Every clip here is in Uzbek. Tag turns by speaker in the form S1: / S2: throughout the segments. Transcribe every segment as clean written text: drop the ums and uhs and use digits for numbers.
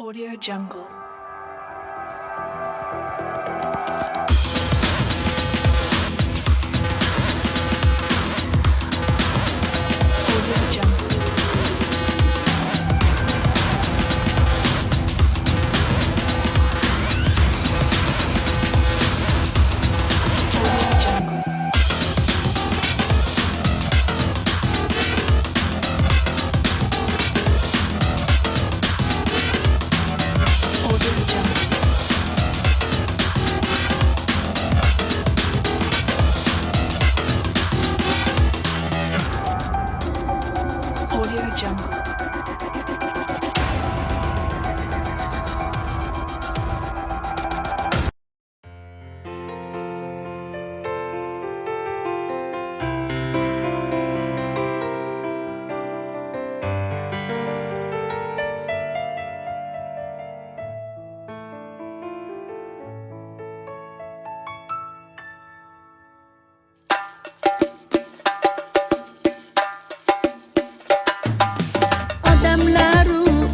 S1: Audio Jungle. Audio Jungle. Audio Jungle. Audio Jungle. Audio Jungle.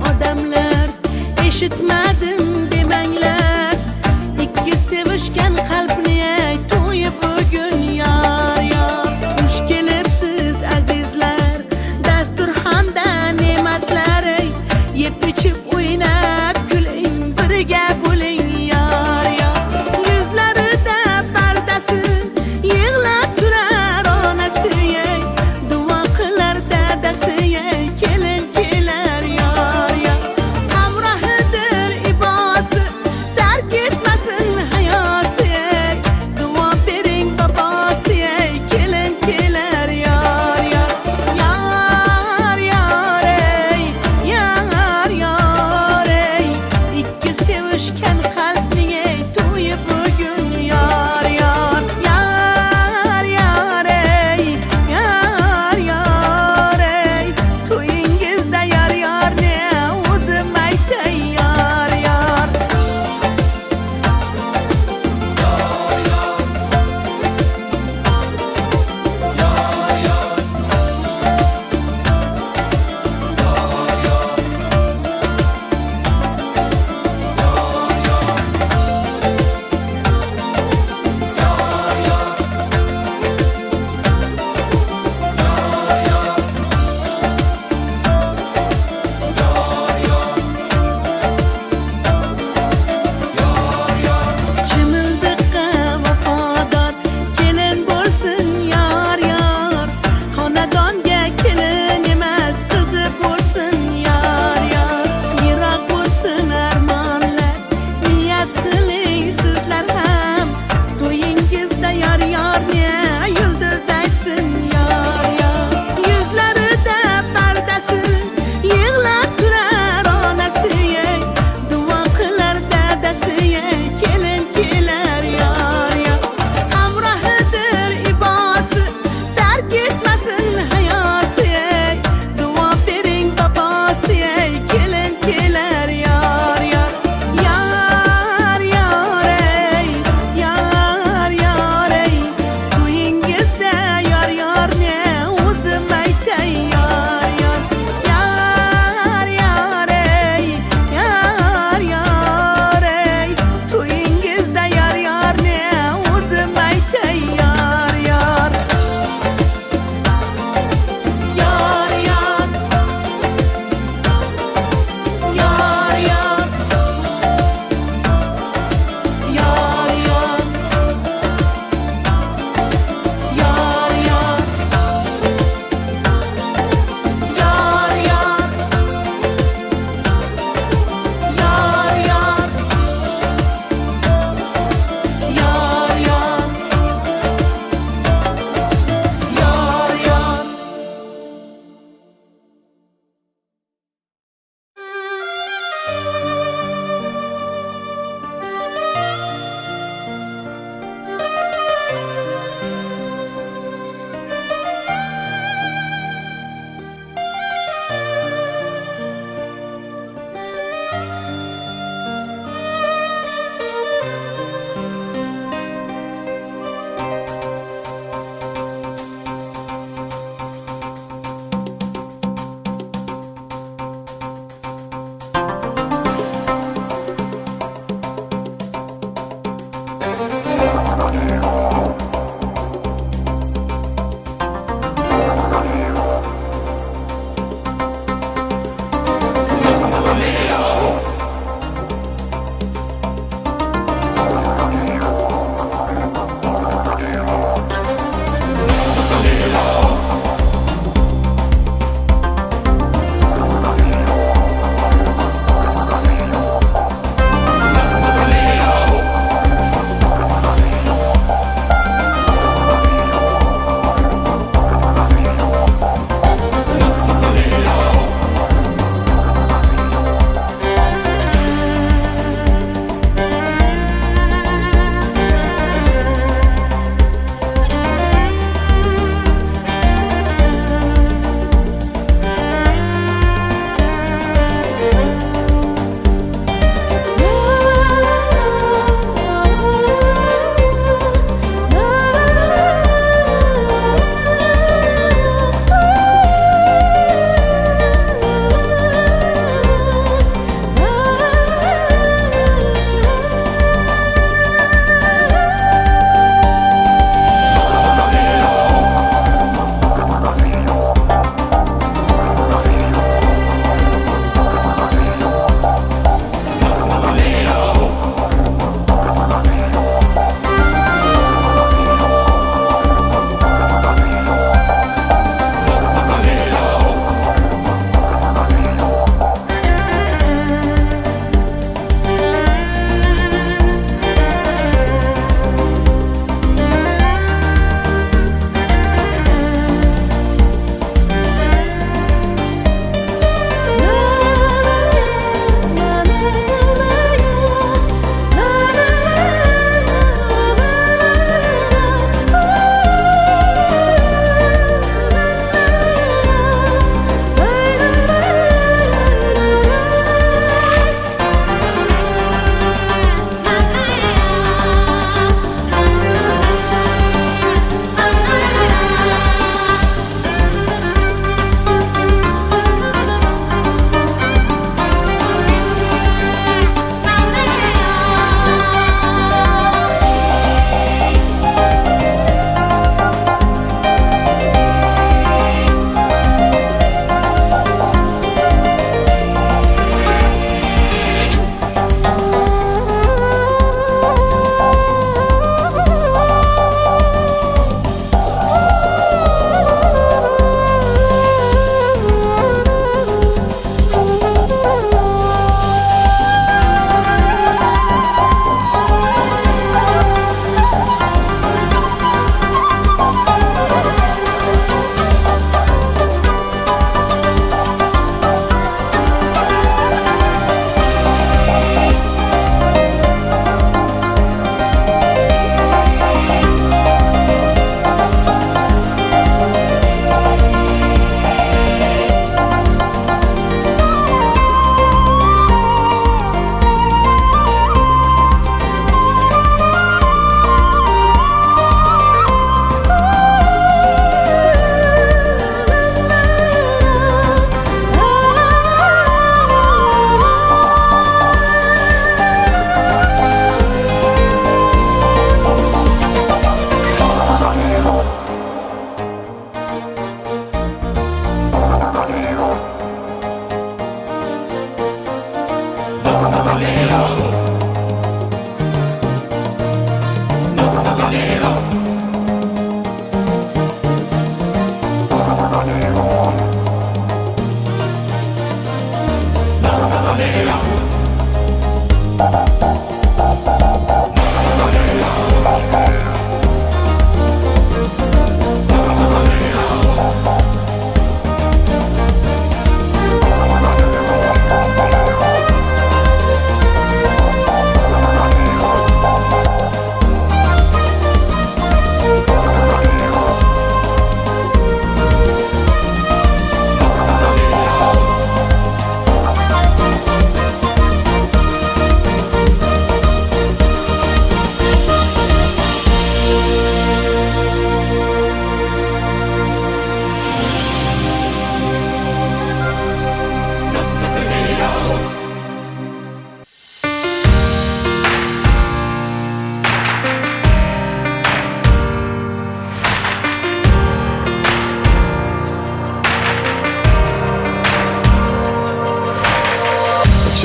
S2: Odamlar eshitmadim demanglar, ikki sevishgan qalbni to'yi bugun yor yor. Xush kelibsiz azizlar, dasturxonda ne'matlar, yeb ichib o'ynab kuling, birga bo'ling yor yor. Yuzlarida pardasi yig'lab turar onasi, duo qilar dadasi, kelin kelar yor yor. Hamrohidir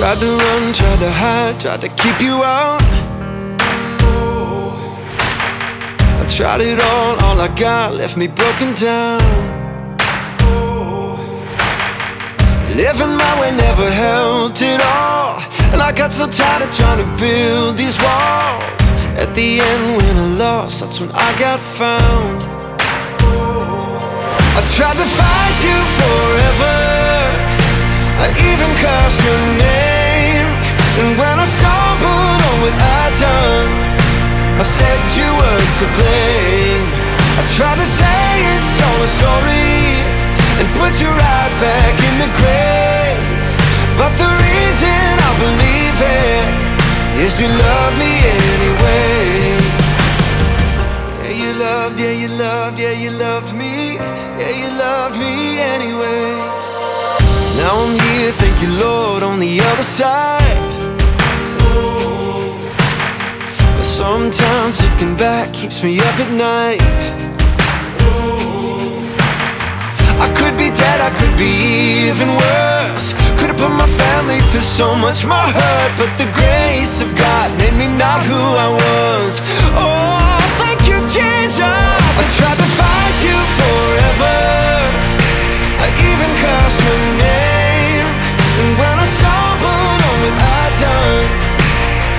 S3: Tried to run, tried to hide, tried to keep you out. I tried it all I got left me broken down. Living my way never helped at all, and I got so tired of trying to build these walls. At the end when I lost, that's when I got found. I tried to fight you forever, I even cursed your name. And when I stumbled on what I'd done, I said you were to blame. I tried to say it's all a story and put you right back in the grave, but the reason I believe it is you love me anyway. Yeah, you loved, yeah, you loved, yeah, you loved me. Yeah, you loved me anyway. Now I'm here, thank you Lord, on the other side. But sometimes looking back keeps me up at night. I could be dead, I could be even worse. Could've put my family through so much more hurt, but the grace of God made me not who I was. Oh, thank you Jesus. I tried to fight you forever, I even cursed your name. And when I stumbled on what I'd done,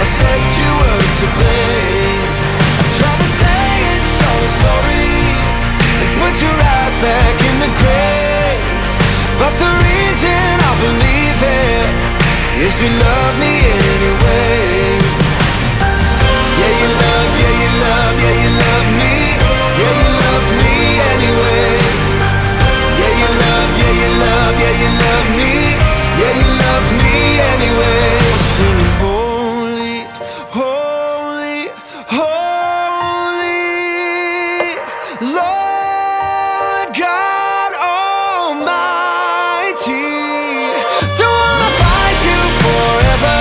S3: I said you were to blame. I tried to say it's all a story and put you right back in the grave, but the reason I believe it is you love me anyway. Yeah, you love, yeah, you love, yeah, you love me. Yeah, you love me anyway. Yeah, you love, yeah, you love, yeah, you love me. Yeah, you love me anyway. Singing holy, holy, holy, Lord God Almighty. Don't wanna fight you forever,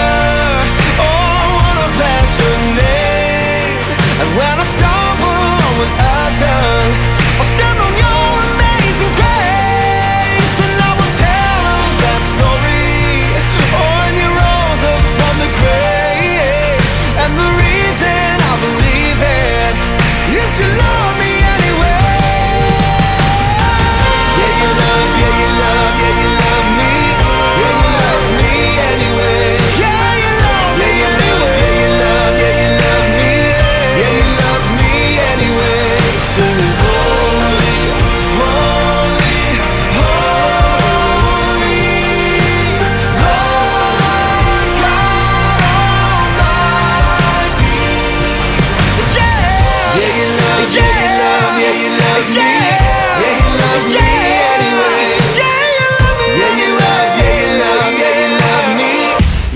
S3: oh, I wanna bless your name. And when I stumble on what I've done, I'll stand on your amazing grace, and I will tell of that story. Oh, and you rose up from the grave, and the reason I believe it is you love me anyway. Yeah, you love, yeah, you love, yeah, you love me. Yeah, you love me anyway. Yeah, you love, yeah, you love, yeah, you love, yeah, you love me. Yeah, you love me anyway. Singing holy, holy, holy, Lord God Almighty. Yeah, yeah, you love, yeah, you love, yeah, you love me. Yeah, you love me anyway. Yeah, you love me. Yeah, you love, yeah, you love, yeah, you love me.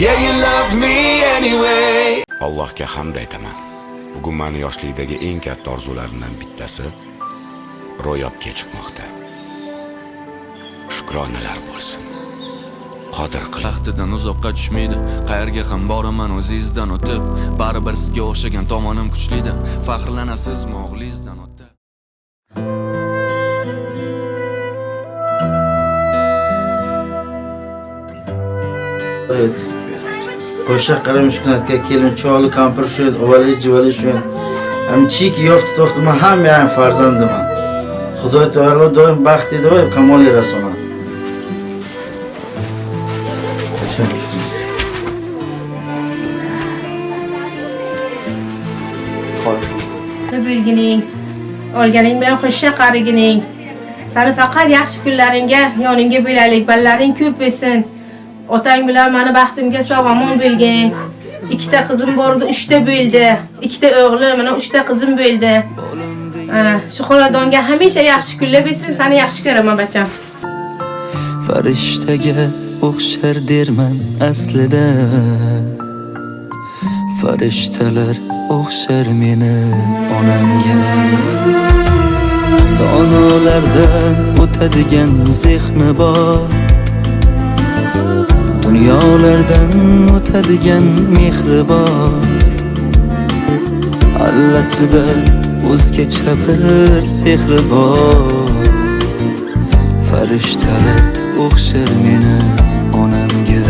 S3: Yeah, you love me anyway.
S4: Allohga hamd aytaman. Bugun meni yoshlikdagi eng katta orzularimdan bittasi ro'yobga chiqmoqda. Shukronalar bo'lsin. Qodir qil.
S5: Baxtidan uzoqqa tushmaydi, qayerga ham boraman o'z izdan o'tib. Baribir sizga o'xshagan tomonim kuchlida, faxrlanasizmi o'g'lingizdan o'tib.
S6: qo'shiq qaramushkunatga kelin choli kampir shu ovali jivali shu ham chiki yofti to'xti man hamma ham farzandiman xudo taolo doim baxt edi va kamol yarasonadi
S7: bilgining, olganing bilan qo'shsha qarigining. Seni faqat yaxshi kunlaringga yoningga bo'laylik, ballaring ko'p bo'lsin. Otang bilan meni baxtimga sog'-omon bo'lgin. Ikkita qizim bor edi, 3 ta bo'ldi. Ikkita o'g'lim, mana 3 ta qizim bo'ldi. Shu xonadonga hamisha yaxshi kunlar bo'lsin, seni yaxshi ko'raman bacham.
S8: Farishtaga o'xshar derman aslida. Farishtalar o'xshar meni onamga. Donolardan o'tadigan zehni bor, dunyolardan o'tadigan mehri bor. Allasida o'zgacha bir sehri bor. Farishtalar o'xshar meni onamga.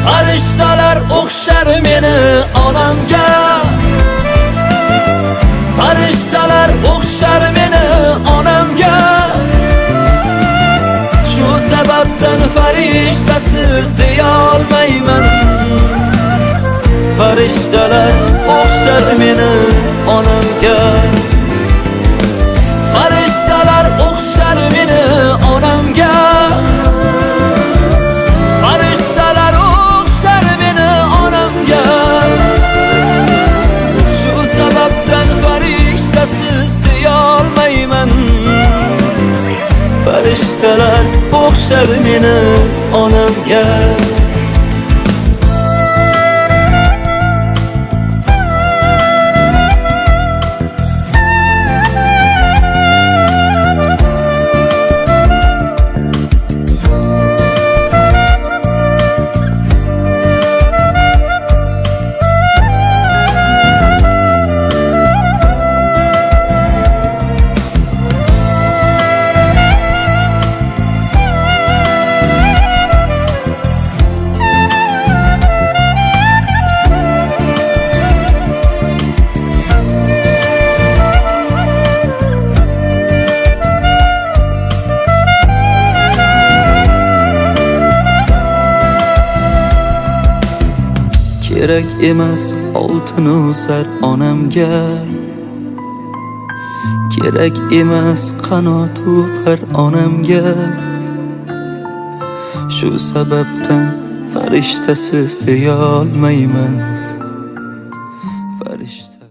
S8: Farishtalar o'xshar meni onamga. Farishtalar o'xshar meni onamga. Shu sababdan farishtasiz deya olmayman. Farishtalar o'xshar meni onamga. Farishtalar o'xshar meni onamga. Farishtalar o'xshar meni onamga. Shu sababdan farishtasiz deya olmayman. Farishtalar o'xshar meni onamga. Kerak emas oltin o'sar onamga. Kerak emas qanot o'par onamga. Shu sababdan farishtasiz deya olmayman. Farishta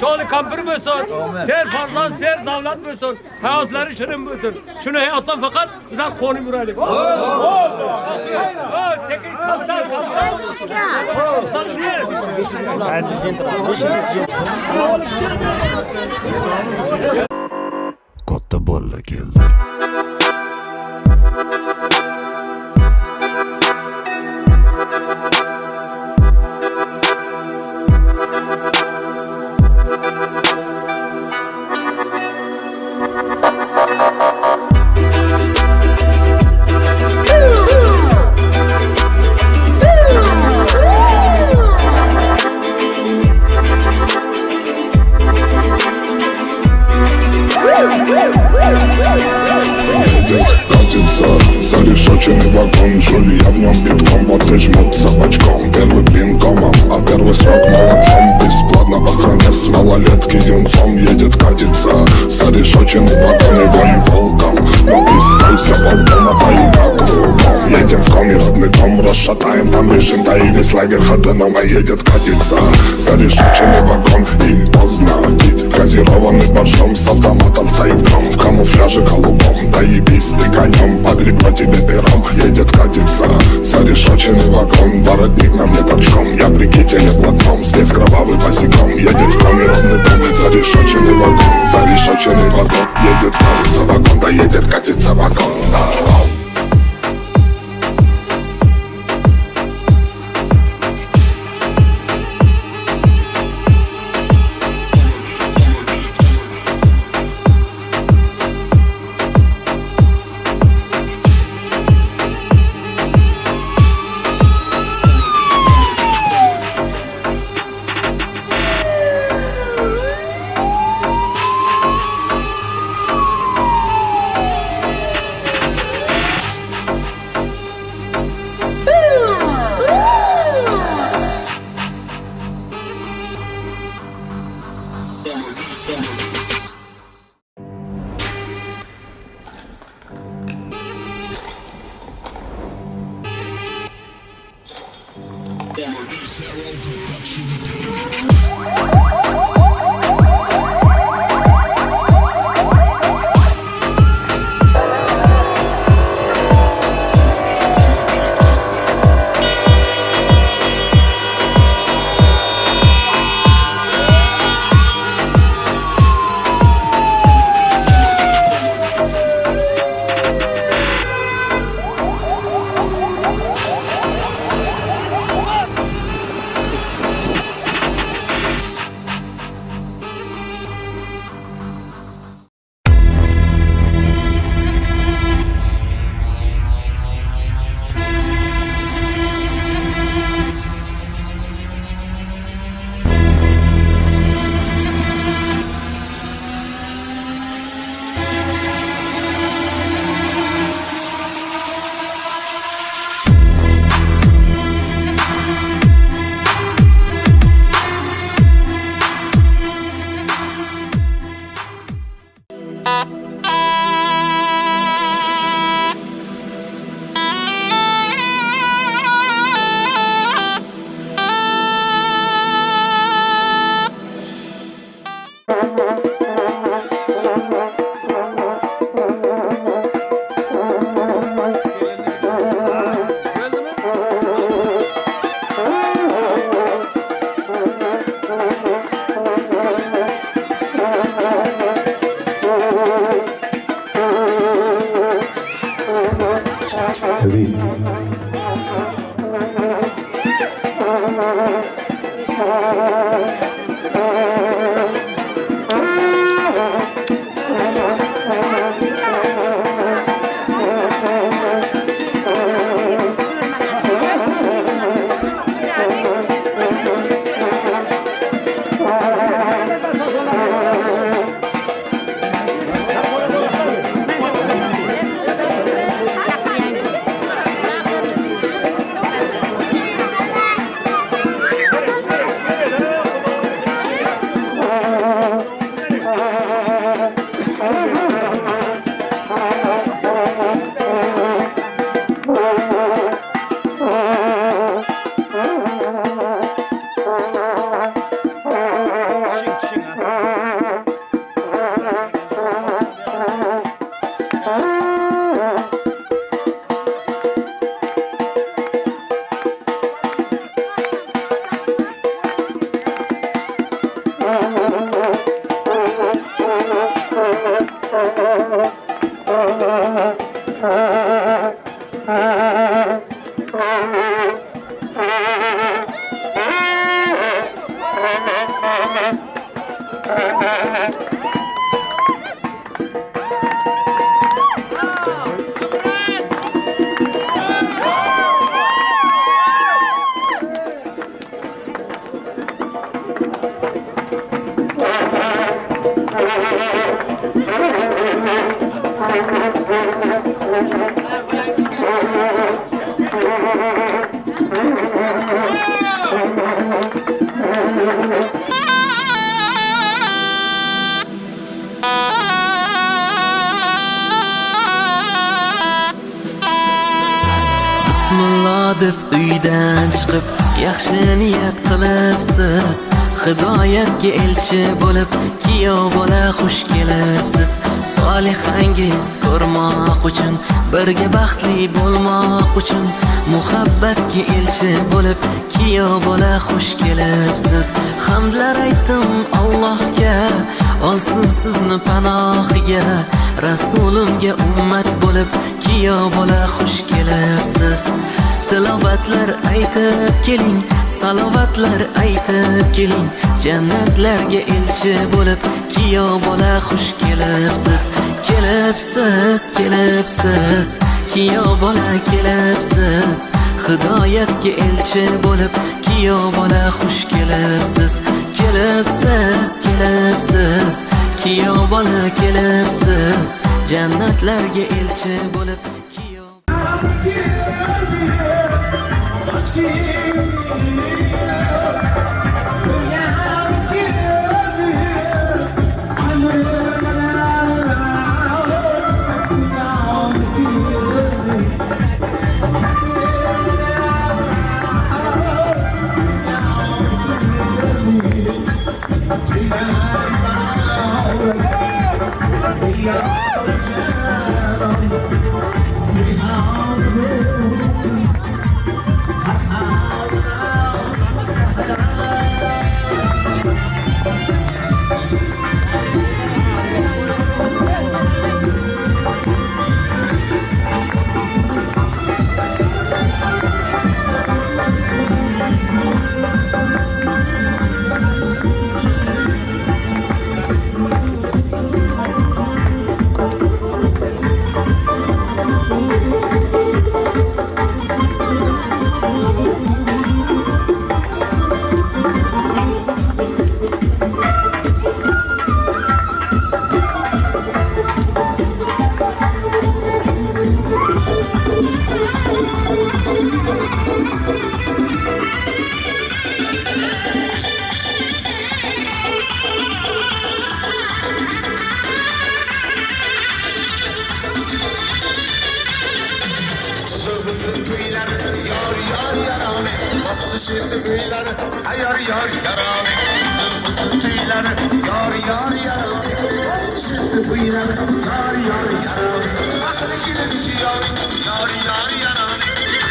S9: Çoğu kampır mısın? Ser farzan, ser davlat mısın? Hayatları şirin mısın? Şunu hayattan fakat bize konu murali. Sekin kaptan.
S8: Katta bolla keldi.
S10: За решетчатый вагон, жули я в нем битком. Вот и жмут собачком. Первый блин комом, а первый срок молодцом. Бесплатно по стране с малолетки юнцом едет катиться. За решетчатый вагон его и волком. Но искался волком, а тайга кругом. Едем в коме, родный дом, расшатаем там режим. Да и весь лагерь ходуном, а едет катиться. За решетчатый вагон и поздно пить. Газированный боржом с автоматом стоит гром. В камуфляже голубом, да ебись ты конем. Погреб по тебе пером, едет катиться. За решетчатый вагон, воротник на мне торчком. Я при кителе блатном, спец кровавый босиком. Едет в коме ровный дом, за решетчатый вагон. За решетчатый вагон, едет катиться вагон. Да едет катиться вагон, да.
S8: Bismillah deb uydan chiqib yaxshi niyat qilibsiz, hidoyatga elchi bo'lib kuyov bola xush kelibsiz. Solihangiz ko'rmoq uchun, birga baxtli bo'lmoq uchun, muhabbatga elchi bo'lib kuyov bola xush kelibsiz. Hamdlar aytdim Allohga, olsin sizni panohiga, Rasulimga ummat bo'lib kuyov bola xush kelibsiz. Tilovatlar aytib keling, salovatlar aytib keling, jannatlarga elchi bo'lib kuyov bola xush kelibsiz. Kelibsiz, kelibsiz, kuyov bola kelibsiz, hidoyatga elchi bo'lib kuyov bola xush kelibsiz. Kelibsiz, kelibsiz, kuyov bola kelibsiz, jannatlarga elchi bo'lib kuyov.
S3: Kırmızı tüyler yar yar yarane Bastı şimdi tüyler yar yar yarane Kırmızı tüyler yar yar yarane Bastı şimdi tüyler yar yar yarane Aklı kirin ki yar yar yarane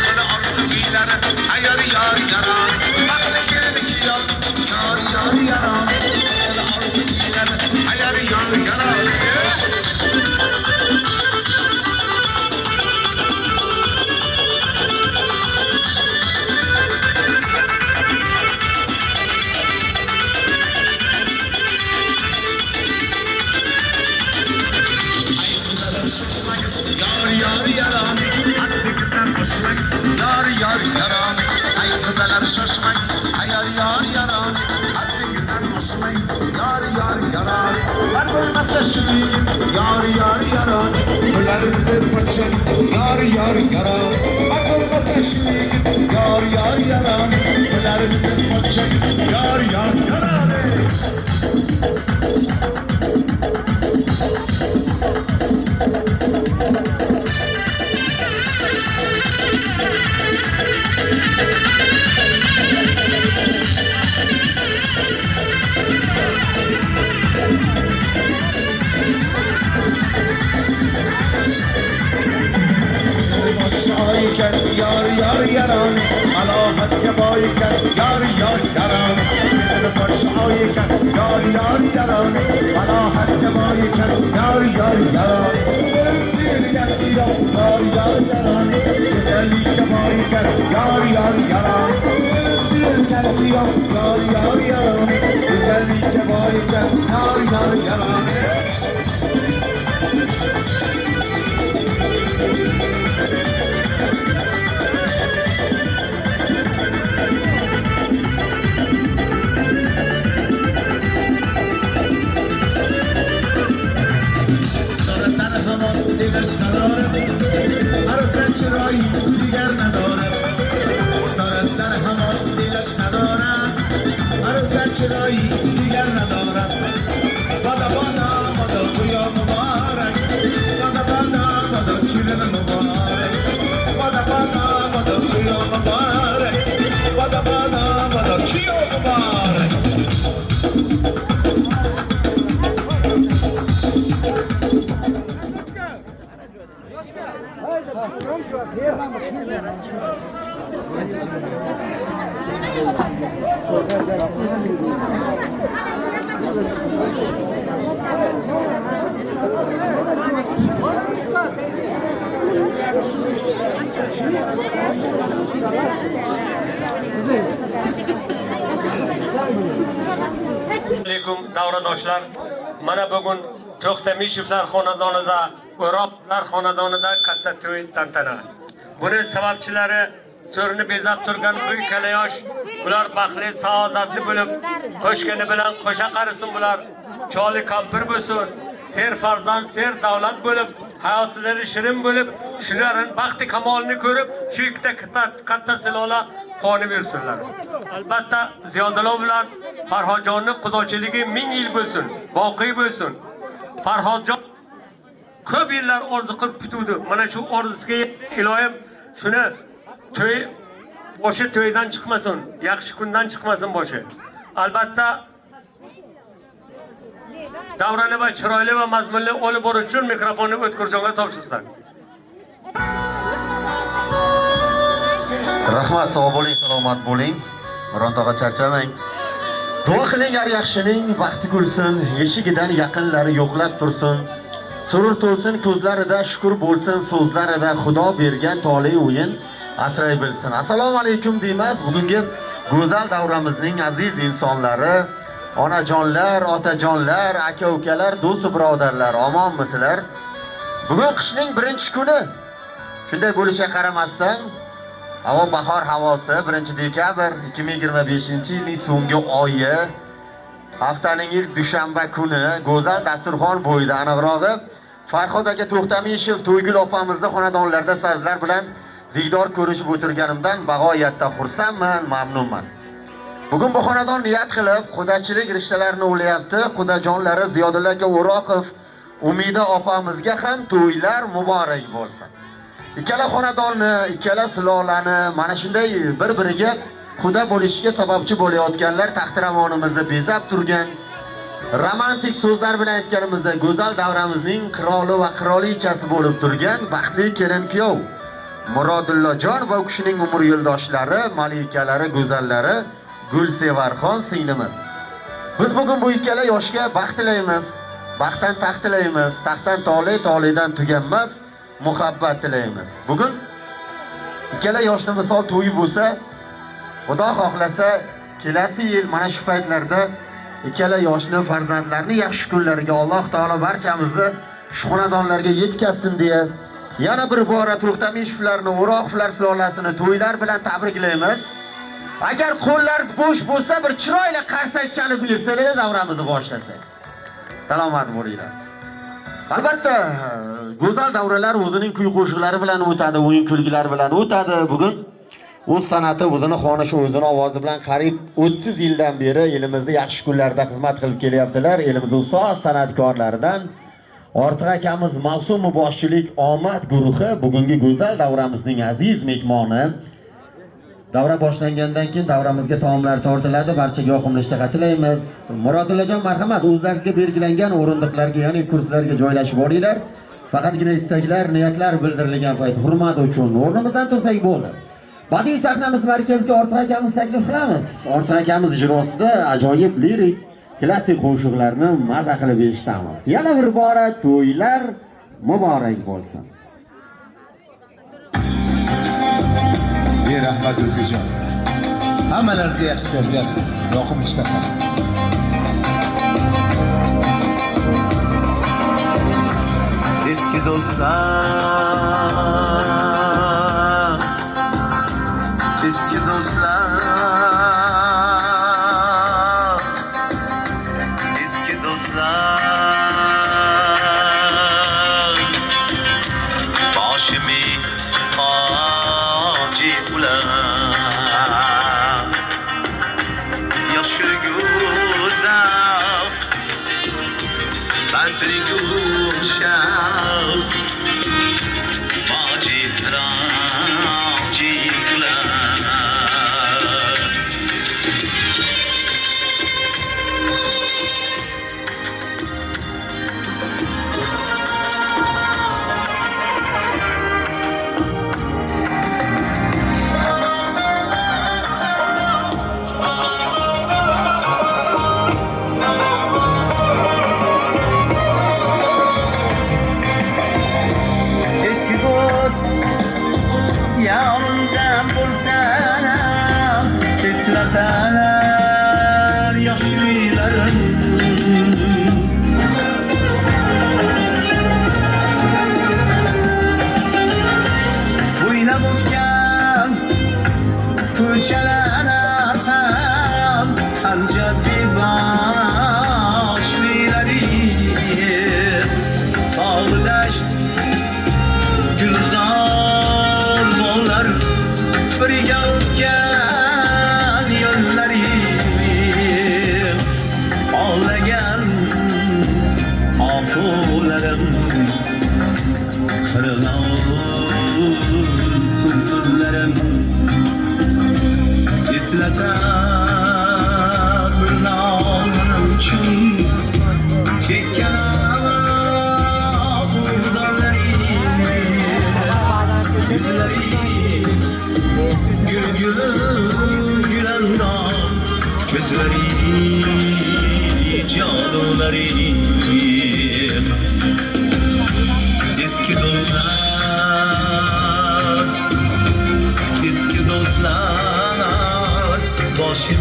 S3: Kılı arsı tüyler yar yar yarane Aklı kirin ki yar yar yarane Kılı arsı tüyler yar yar yarane Yar yar yaram, hadi güzel hoşuma gitsin. Yar yar yaram, ayakkabılar şaşmak. Yar yar yaram, hadi güzel hoşuma gitsin. Yar yar yaram, var olmasa şirin. Yar yar yaram, bunların bir parçası. Yar yar yaram, var olmasa şirin. Yar yar yaram, bunların bir parçası. Yar yar yaram. Aşağıyken yar yar yaran Alahat kebayken yar yar yaran Aşağıyken yar yar yaran Alahat kebayken yar yar yaran Sevsirgen yar yar yaran Güzellik kebayken yar yar yaran Sevsirgen yar yar yaran Güzellik kebayken yar yar yaran دیگرش ندارم عروس چرایی دیگر ندارم ستارت در همان دیگرش ندارم عروس چرایی دیگر ندارم بادا بادا بادا تویا مبارک بادا بادا بادا کلن مبارک بادا بادا بادا تویا مبارک بادا بادا بادا کیا مبارک
S9: Assalomu davradoshlar. Mana bugun To'xtamishevlar xonadonida, O'roplar xonadonida katta to'y tantana. Buni sababchilari to'rni bezab turgan bu ikkala yosh, ular baxtli, saodatli bo'lib, qo'shgani bilan qo'sha qarisin bular. Choli kampir bo'lsin, ser farzand, ser davlat bo'lib, hayotlari shirin bo'lib, shularning baxti kamolini ko'rib, shu ikkita katta silola qonib yursinlar. Albatta Ziyodullo bilan Farhodjonning qudochiligi 1000 yil bo'lsin, boqiy bo'lsin. Farhodjon ko'p yillar orzu qilib kutuvdi. Mana shu orzusiga iloyim shuni to'y boshi to'ydan chiqmasin, yaxshi kundan chiqmasin boshi. Albatta davrani va chiroyli va mazmunli olib borish uchun mikrofonni O'tkirjonga topshirsan.
S11: Rahmat, sog' bo'ling, salomat bo'ling. Birontaga charchamang. Duo qiling, har yaxshining baxti kulsin, eshigidan yaqinlari yo'qlab tursin. Surur to'lsin ko'zlarida, shukr bo'lsin so'zlarida, Xudo bergan tole o'yin asray bilsin. Assalomu alaykum deymiz. Bugungi go'zal davramizning aziz insonlari, onajonlar, otajonlar, aka-ukalar, do'st birodarlar, omonmisizlar? Bugun qishning birinchi kuni. Shunday bo'lishiga qaramasdan, havo bahor havosi 1-dekabr 2025-yilning so'nggi oyi, haftaning ilk dushanba kuni go'zal dasturxon bo'yida, aniqrog'i Farhod aka To'xtamishev To'ygul opamizning xonadonlarida sizlar bilan diydor ko'rishib o'tirganimdan bag'oyatda xursandman, mamnunman. Bugun bu xonadon niyat qilib qudachilik rishtalarini o'ylayapti. Qudajonlari Ziyodulla aka O'roqov, Umida opamizga ham to'ylar muborak bo'lsin. ikkala xonadonni, ikkala sulolani mana shunday bir-biriga xudo bo'lishiga sababchi bo'layotganlar taxtiramonimizni bezab turgan, romantik so'zlar bilan aytganimizda go'zal davramizning qiroli va qirolichasi bo'lib turgan baxtli kelin-kuyov Murodullojon va u kishining umr yo'ldoshlari, malikalari, go'zallari Gulsevarxon singlimiz. Biz bugun bu ikkala yoshga baxt tilaymiz, baxtdan taxt tilaymiz, taxtdan tole-toledan tuganmas muhabbat tilaymiz. Bugun ikkala yoshni misol to'yi bo'lsa, Xudo xohlasa kelasi yil mana shu paytlarda ikkala yoshni farzandlarni yaxshi kunlariga Alloh taolo barchamizni shu xonadonlarga yetkazsin deya yana bir bora To'xtamishevlarni, O'roqovlar sulolasini to'ylar bilan tabriklaymiz. Agar qo'llaringiz bo'sh bo'lsa, bir chiroyli qarsak chalib bersalar, davramizni boshlasak. Salomat bo'linglar. Albatta, go'zal davralar o'zining kuy-qo'shiqlari bilan o'tadi, o'yin-kulgilar bilan o'tadi. Bugun o'z san'ati, o'zini xonishi, o'zini ovozi bilan qariyb 30 yildan beri elimizda yaxshi kunlarda xizmat qilib kelyaptilar. Elimizning ustoz san'atkorlaridan Ortiq akamiz Mavsum boshchilik omad guruhi bugungi go'zal davramizning aziz mehmoni. Davra boshlangandan keyin davramizga taomlar tortiladi. Barchaga yoqimli ishtaha tilaymiz. Murodullajon marhamat, o'zlaringizga belgilangan o'rindiqlarga, ya'ni kurslarga joylashib olinglar. Faqatgina istaklar, niyatlar bildirilgan payt hurmat uchun o'rnimizdan tursak bo'ldi. Badiiy sahnamiz markaziga Ortiq akamiz taklif qilamiz. Ortiq akamiz ijrosida ajoyib lirik, klassik qo'shiqlarni maza qilib eshitamiz. Yana bir bora to'ylar muborak bo'lsin.
S12: Rahmat O'zgajon. Hammalaringizga yaxshi kayfiyat, yoqimli ishtaha. Eski do'stlar, eski do'stlar, eski do'stlar, boshimi hoji ular, yoshi go'zal, bandri go'shal, hoji roji ular. Eslatalar yoshlilarim, bo'ylab o'tgan ko'chalar ham qancha beboshlilarim, tog'-dasht gulzor bog'lar birga o'tgan yo'llarim, olagan oqularim, qirg'oq ko'zlarim eslatar bir nozinim uchun tekkan o'zarlarim, yuzlarim gülandam, gözleri cadularım. Eski dostlar, eski dostlar, başı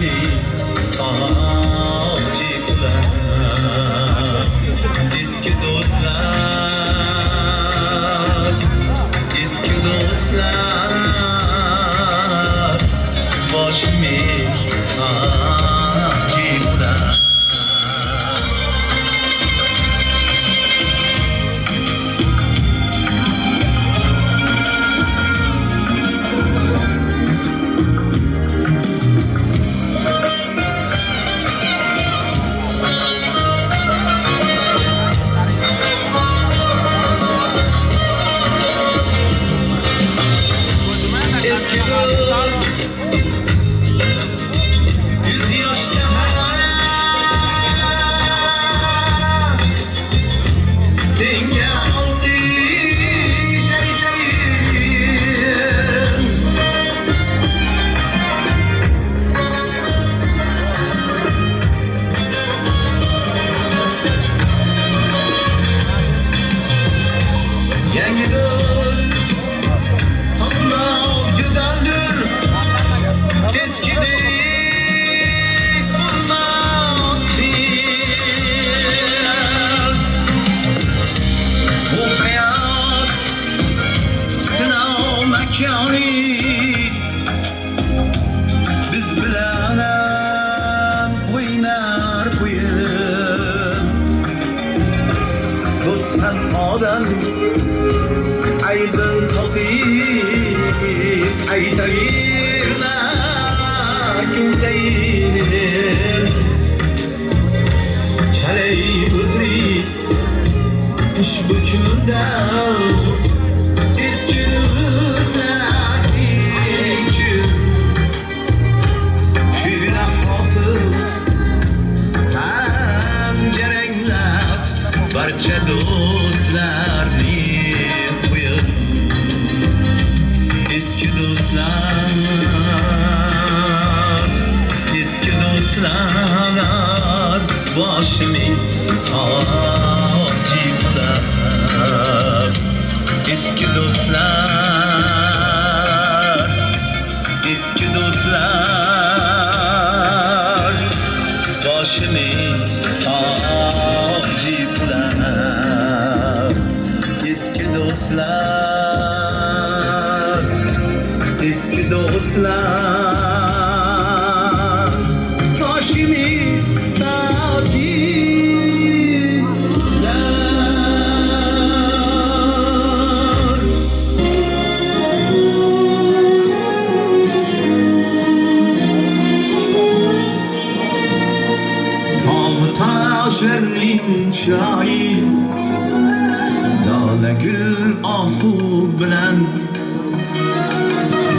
S3: joni biz bilan o'ynar qo'yib do'stman odam aybin topib aytayirlar kimsayir chalayib o'tib ushbu kunda eski do'stlarning kuylar hofiz ham jaranglab barcha do'stlarni qo'yib eski do'stlar boshimning toji bo'lib eski do'stlar boshimning toji bo'lib eski do'stlar boshimning toji Taşlarning chiroyi lola gul ohu bilan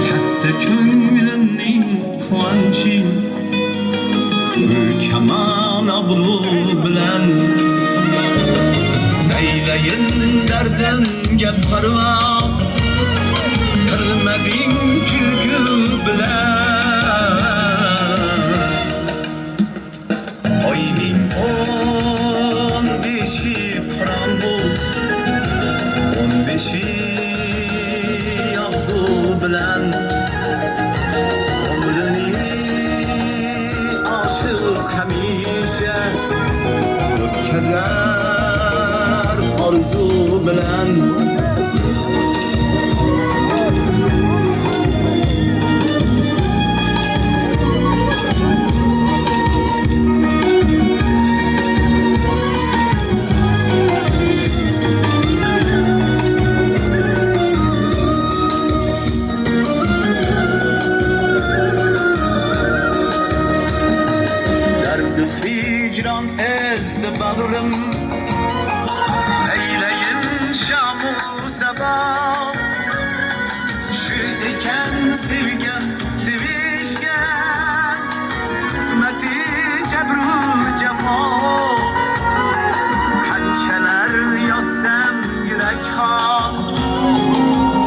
S3: xasta ko'nglimning quvonchi kamol obro' bilan aylayin dardimga parvo qilmading kulgu bilan oyning 15 qorong'u 15 yog'du bilan umrini oshiq hamisha o'tkazar orzu bilan hicran ezdi bağrım eyleyin şamu sabah şu diken sevgen sevişken kısmeti cebru cefa kançeler yazsam yürek kan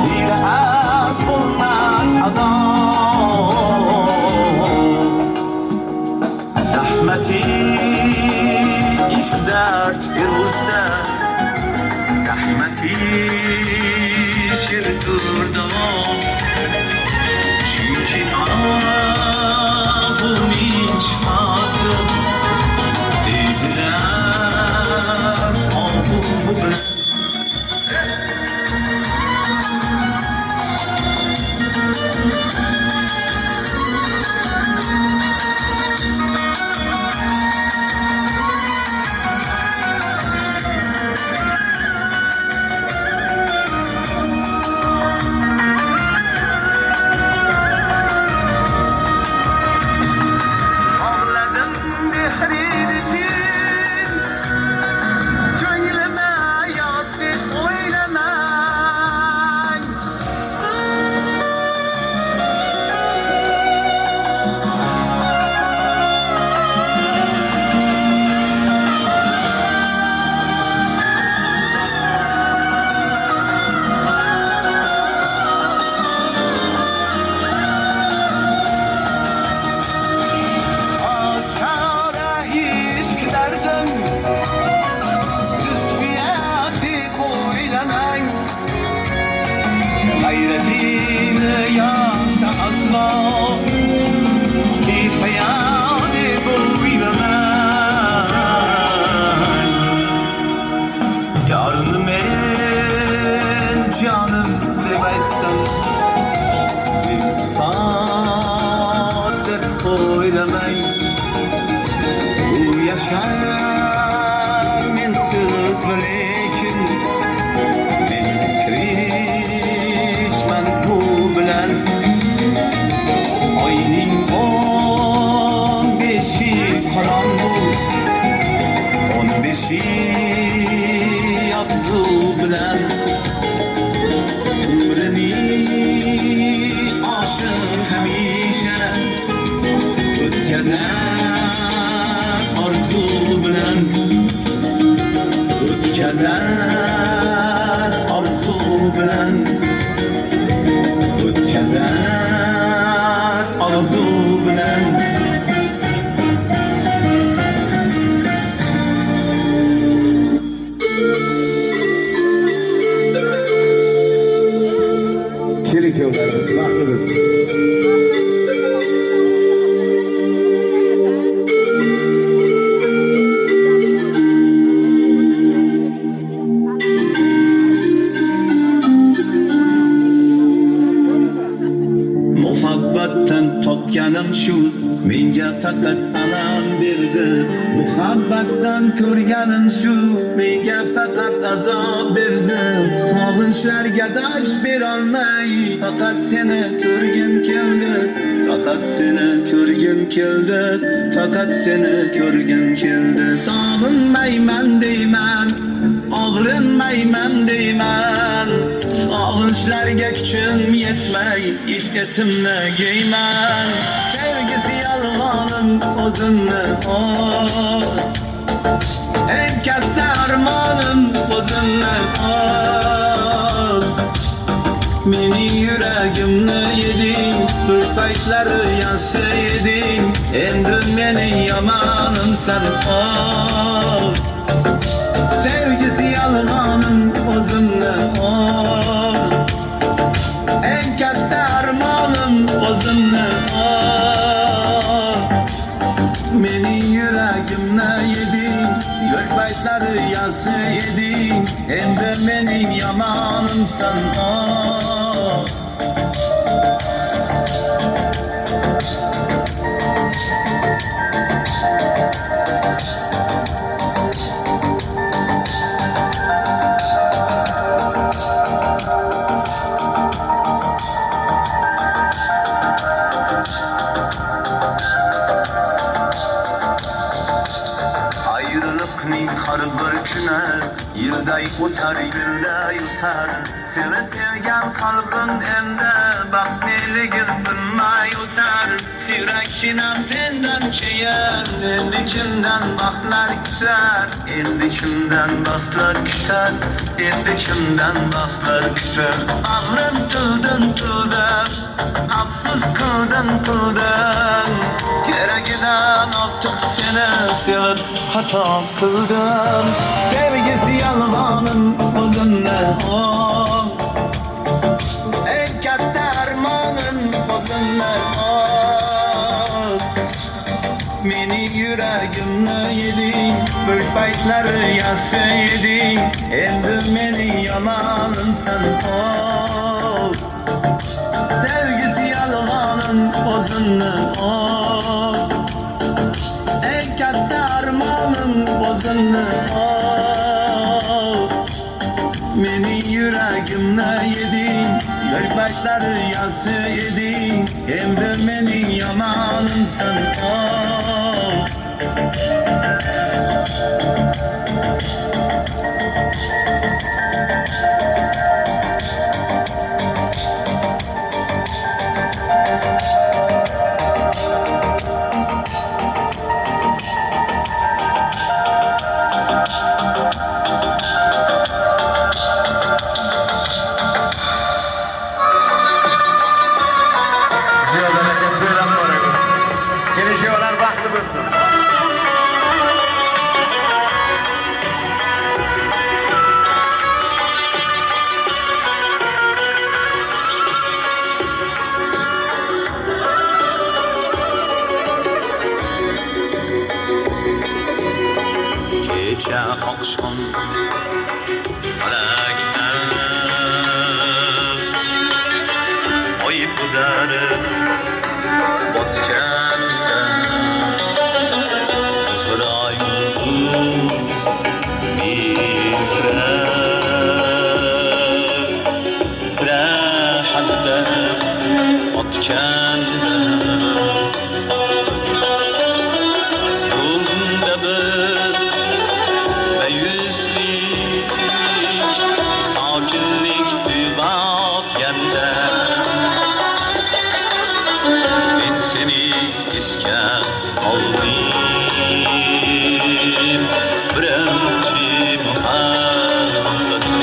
S3: bir az olmaz adam zahmeti ishq dard bo'lsa zahmati shertur davom chunki ovuning shifasi dedilar ovu bilan Yardım et canım demezsen
S11: kelin kuyovlarimiz baxtimiz.
S8: Muhabbatdan topganim shu, menga faqat alam berdi. Muhabbatdan ko'rganim shu, menga faqat azob berdi. Sog'inchlarga dash berolmay, faqat seni ko'rgim keldi. Faqat seni ko'rgim keldi. Faqat seni ko'rgim keldi. Sog'inmayman deyman, og'rinmayman deyman. Sog'inchlarga kuchim yetmay, ish etimni yeyman. Sevgisi yolg'onim o'zimni eng katta armonim o'zimni Mening yuragimni yeding, bir paytlari yaxshi eding. Endi mening yomonimsan Sevgisi yolg'onim o'zimni eng katta armonim o'zimni Mening yuragimni yeding, yo'l paytlari yaxshi eding. Endi mening yomonimsan har bir kuni yilday o'tar, yilday o'tar. Seni sevgan qalbim endi baxtliligin bilmay o'tar. Yurak shinam sendan keyin endi kimdan baxtlar kutar. Endi kimdan baxtlar kutar. Endi kimdan baxtlar kutar. Bag'rim to'ldin to'lib, afsus qildim to'ldim. Keragidan ortiq seni sevib xato qildim. Sevgisi yolg'onim o'zimni eng katta armonim o'zimni Mening yuragimni yeding, bir paytlari yaxshi eding. Endi mening yomonimsan Sevgisi yolg'onim o'zimni eng katta armonim o'zimni Mening yuragimni yeding, bir paytlari yaxshi eding. Endi mening yomonimsan oqshom falakdan oy buzarib botganda Xudayuz mehrab rahanda botganda unda bir sokinlik uyg'otganda men seni esga oldim. Birinchi muhabbatim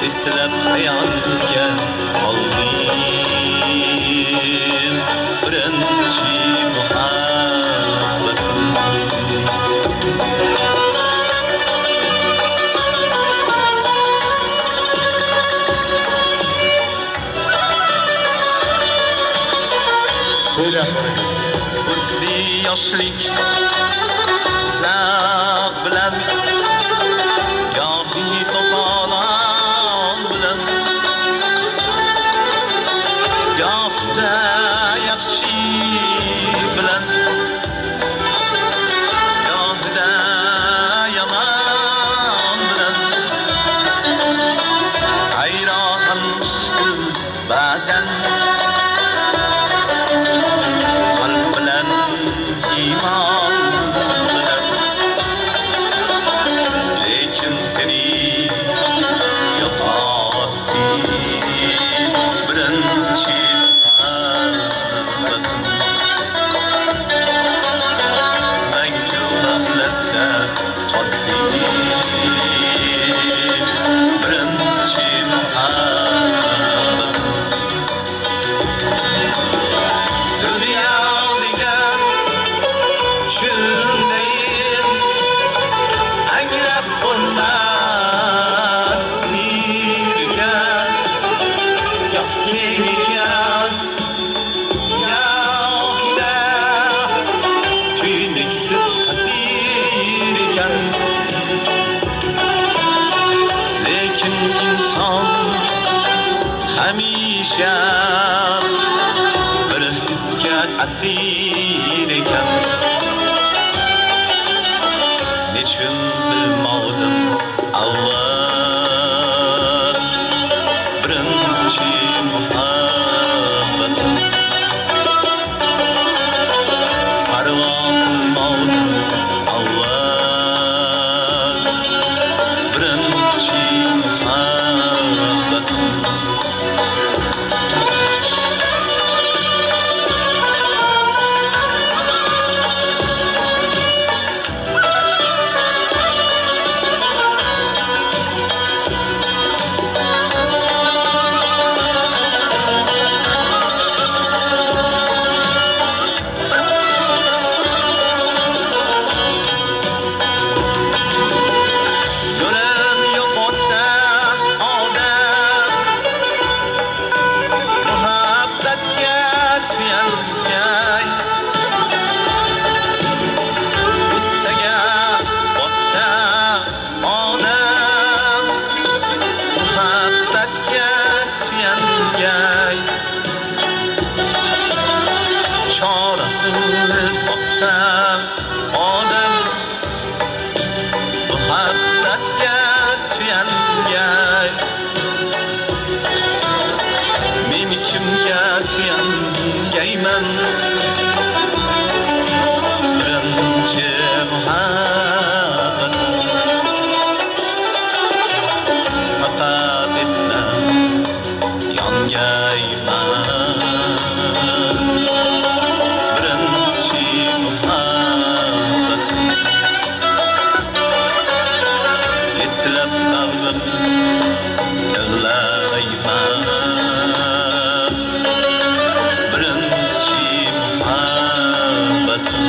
S8: eslab xayolga qoldim. Birinchi muhabbatim
S11: to'ylab boramiz.
S3: Xuddi yoshlik zavq bilan gohi to'polon bilan gohida yaxshi bilan gohida yomon bilan hayron mushkul ba'zan qalb bilan iymon bilan lekin seni yo'qotdi birinchi muhabbatim mangu g'aflatda qotdi birinchi muhabbatim dunyo degan shundayin anglab bo'lmas ekan goh keng ekan gohida tuynuksiz qasir ekan lekin inson hamisha bir hisga asir ekan nechun bilmovdim avval birinchi muhabbatim parvo qilmovdim avval birinchi muhabbatim yo'lim yo'qotsa odam muhabbatga suyanmay g'ussaga botsa odam muhabbatga suyanmay chorasiz qolsa odam muhabbatga suyanmay men kimga suyangayman birinchi muhabbatim faqat eslab yongayman birinchi muhabbatim eslab qalbim yig'layman birinchi muhabbatim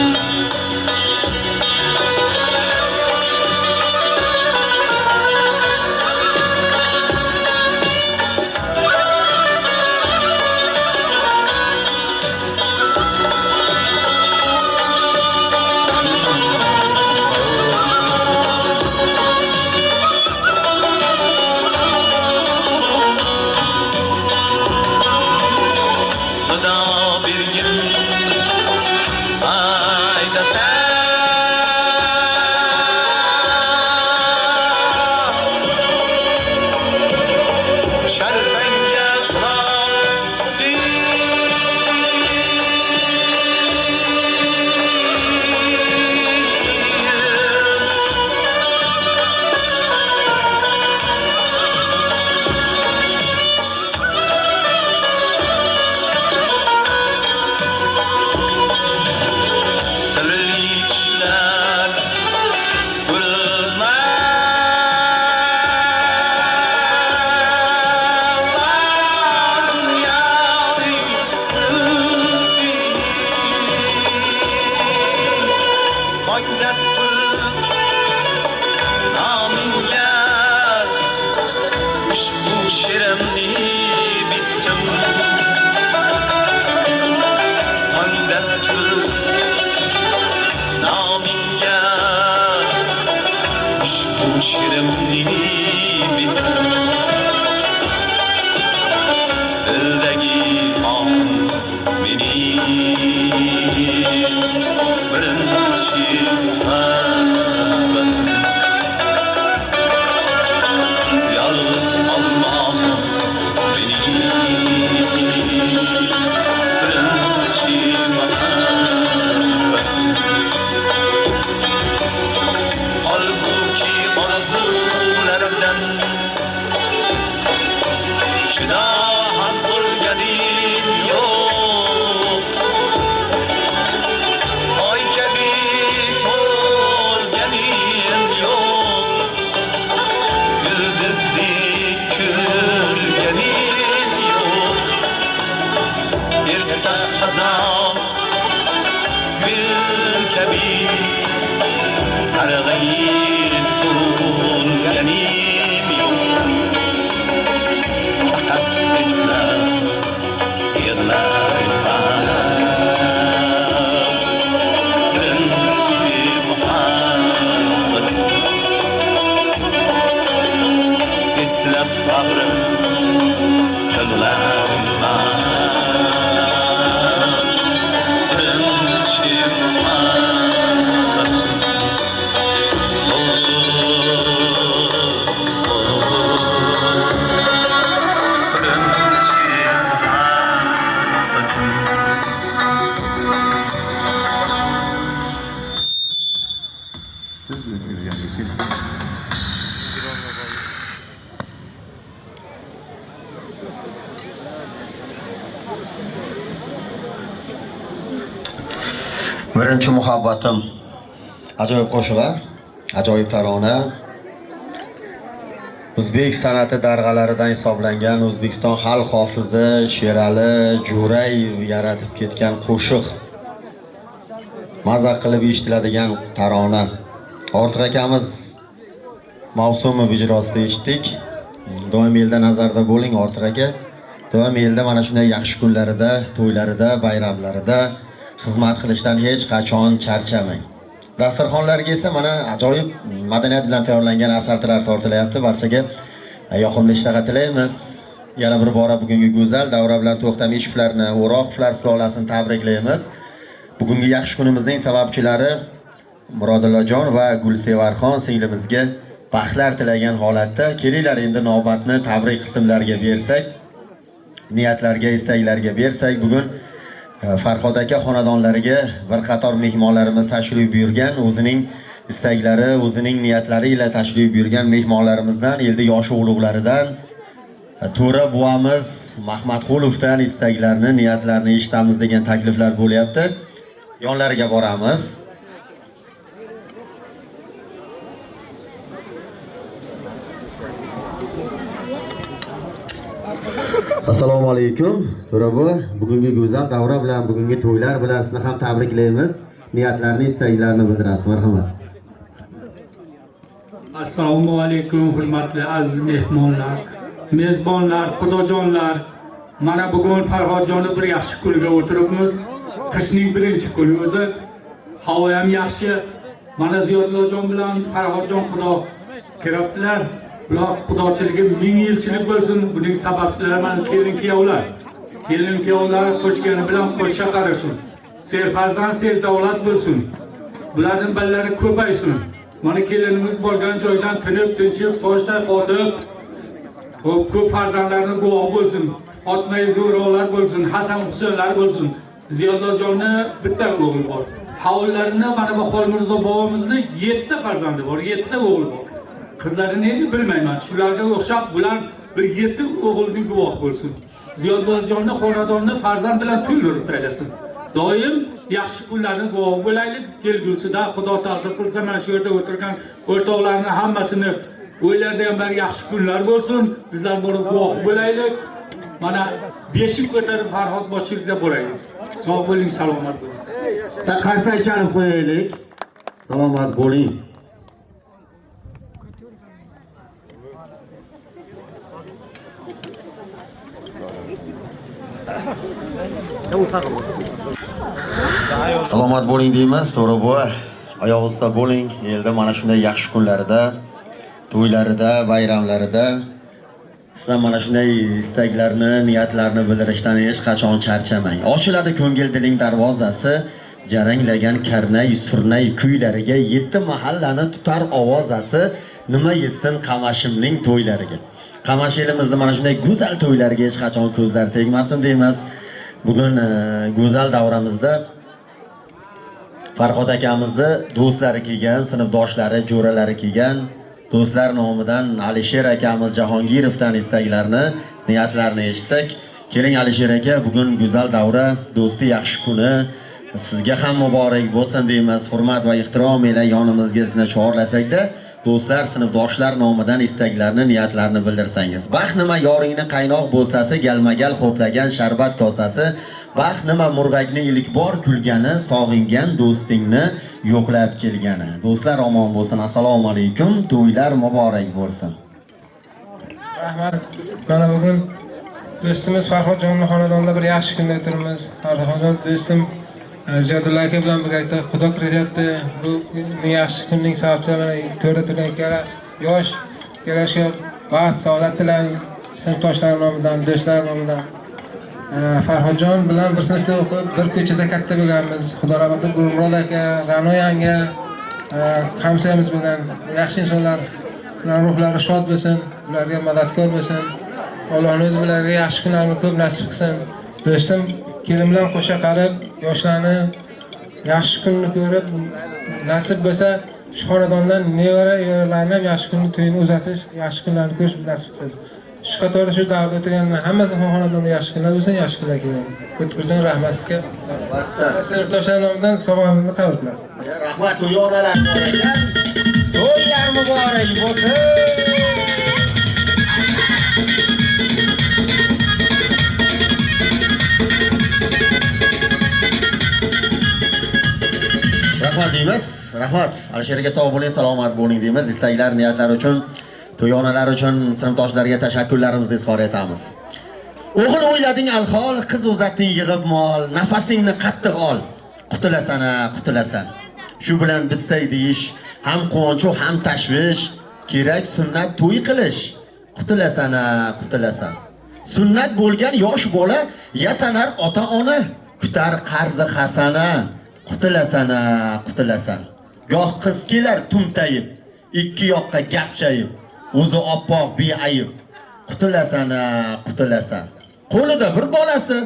S3: کبیر سر غیر سولگنی میوتم فقط اسلام یغلای برنچی محمد اسلام باغرم تغلای
S11: Birinchi muhabbatim ajoyib qo'shig'i, ajoyib tarona. O'zbek san'ati darg'alaridan hisoblangan O'zbekiston xalq hofizi Sherali Jo'rayev yaratib ketgan qo'shiq. Maza qilib eshitiladigan tarona. Ortiq akamiz mavsumi ijrosida eshitdik. Doim elda nazarda bo'ling Ortiq aka. Doim elda mana shunday yaxshi kunlarida, to'ylarida, bayramlarida xizmat qilishdan hech qachon charchamang. Dasturxonlarga esa mana ajoyib madaniyat bilan tayyorlangan asarlar tortilyapti. Barchaga yoqimli ishtaha tilaymiz. Yana bir bora bugungi go'zal davra bilan To'xtamishovlarni, O'roqovlar sulolasini tabriklaymiz. Bugungi yaxshi kunimizning sababchilari Murodillojon va Gulsevarxon singlimizga baxtlar tilagan holatda kelinglar endi navbatni tabrik qismlariga bersak, niyatlarga, istaklarga bersak. Bugun Farhod aka xonadonlariga bir qator mehmonlarimiz tashrif buyurgan, o'zining istaklari, o'zining niyatlari ila tashrif buyurgan mehmonlarimizdan, elda yosh ulug'laridan To'ra buvamiz Mahmadqulovdan istaklarni, niyatlarini eshitamiz degan takliflar bo'lyapti. Yonlariga boramiz. Assalomu alaykum. To'ra bu bugungi go'zal davra bilan, bugungi to'ylar bilan sizni ham tabriklaymiz. Niyatlarni, istaklarini bildirasiz. Marhamat.
S13: Assalomu alaykum hurmatli aziz mehmonlar, mezbonlar, xudojonlar. Mana bugun Farhodjonni bir yaxshi kuniga o'tiribmiz. Qishning birinchi kuni o'zi. Havo ham yaxshi. Mana Ziyodullojon bilan Farhodjon xudo kiribdilar. Bular xudochiligi 1000 yilchilik bo'lsin. Buning sababchilari mana kelin-kuyovlar. Kelin-kuyovlar qo'shgani bilan qo'sha qarashsin. Serfarzand, serdavlat bo'lsin. Bularning ballalari ko'paysin. Mana kelinimiz bo'lgan joydan tinib, tinchib, qo'shda qotib, ko'p farzandlarning guvohi bo'lsin. Otmay zo'roqlar bo'lsin, Hasan Husaynlar bo'lsin. Ziyodullojonning bitta o'g'li bor. Havullarini mana bu Xolmirzo bobomizning 7 ta farzandi bor, 7 ta o'g'li bor. Qizlarini endi bilmayman. Shularga o'xshab bular bir 7 o'g'ilning guvohi bo'lsin. Ziyodullojonning xonadonini farzand bilan to'ldirib taylasin. Doim yaxshi kunlarni guvohi bo'laylik. Kelgusida Xudo taqdir qilsa mana shu yerda o'tirgan o'rtoqlarning hammasini o'ylarda ham bir yaxshi kunlar bo'lsin. Bizlar borib guvoh bo'laylik. Mana beshik ko'tarib Farhod boshchiligida bo'laylik. Sog' bo'ling, salomat bo'ling.
S11: Qarsak chalib qo'yaylik. Salomat bo'ling. Salomat bo'ling deymiz, to'g'ri bu. Oyog'ingizda bo'ling. Elda mana shunday yaxshi kunlarida, to'ylarida, bayramlarida sizlar mana shunday istaklarni, niyatlarni bildirishdan hech qachon charchamang. Ochiladi ko'ngil diling darvozasi, jaranglagan karnay surnay kuylariga 7 mahallani tutar ovozasi, nima yetsin Qamashimning to'ylariga. Qamash elimizning mana shunday go'zal to'ylariga hech qachon ko'zlar tegmasin deymiz. Bugun go'zal davramizda Farhod akamizni do'stlari kelgan, sinfdoshlari, jo'ralari kelgan. Do'stlar nomidan Alisher akamiz Jahongirovdan istaklarni, niyatlarni eshitsak, keling Alisher aka, bugun go'zal davra, do'sti yaxshi kuni. Sizga ham muborak bo'lsin deymiz. Hurmat va ehtirom bilan yonimizga sizni chorlasak-da, do'stlar, sinfdoshlar nomidan istaklarni, niyatlarni bildirsangiz. Baxt nima yoringni qaynoq bo'lsasi, galmagal xo'plagan sharbat kosasi, Baxt nima murg'akni ilk bor kulgani, sog'ingan do'stingni yo'qlab kelgani. Do'stlar omon bo'lsin. Assalomu alaykum. To'ylar muborak bo'lsin.
S9: Rahmat. Mana bugun do'stimiz Farhodjonning xonadonida bir yaxshi kunda o'tiribmiz. Farhodjon do'stim Ziyodulla aka bilan birga Xudo kiryapti. Bu yaxshi kunning sababchilari mana to'rda turgan ikkala yosh kelishib baxt, saodat tilayman. Sinfdoshlarim nomidan, do'stlarim nomidan. Farhodjon bilan bir sinfda o'qib, bir ko'chada katta bo'lganmiz. Xudo rahmat qilsin, Gulmurod aka, Ra'no yanga, hamsoyamiz bilan yaxshi insonlar, ularning ruhlari shod bo'lsin, ularga madadkor bo'lsin. Allohning o'zi ularga yaxshi kunlarni ko'p nasib qilsin. Do'stim kelin bilan qo'sha qarib, yoshlarni yaxshi kunni ko'rib, nasib bo'lsa shu xonadondan nevara-evaralarni yaxshi kunni to'yini uzatish, yaxshi kunlarni ko'rish nasib qilsin. Shu qatorda shu davrda o'tirganlar hammasi xonadonda yaxshi kunlar bo'lsin, yaxshi kunlar kelsin. O'tqizdan rahmat sizga. Sinfdoshlar nomidan sog'lig'ingizni qabul qilasiz.
S11: Rahmat to'y onalar bor ekan. To'ylar muborak bo'lsin. Rahmat deymiz. Rahmat. Alisher aka sog' bo'ling, salomat bo'ling deymiz. Istaklar, niyatlar uchun, to'y onalar uchun sinfdoshlarga tashakkurlarimizni izhor etamiz. O'g'il o'ylading alhol, qiz uzatding yig'ib mol, nafasingni qattiq ol. Qutilasana, qutilasan. Shu bilan bitsay deyish, ham quvonch ham tashvish, kerak sunnat to'y qilish. Qutilasana, qutilasan. Sunnat bo'lgan yosh bola yasanar ota-ona, kutar qarzi hasana. Qutilasana, qutilasan. Goh qiz kelar tumtayib, ikki yoqqa gapchayib, o'zi oppoq beayib. Qutilasana, qutilasan. Qo'lida bir bolasi,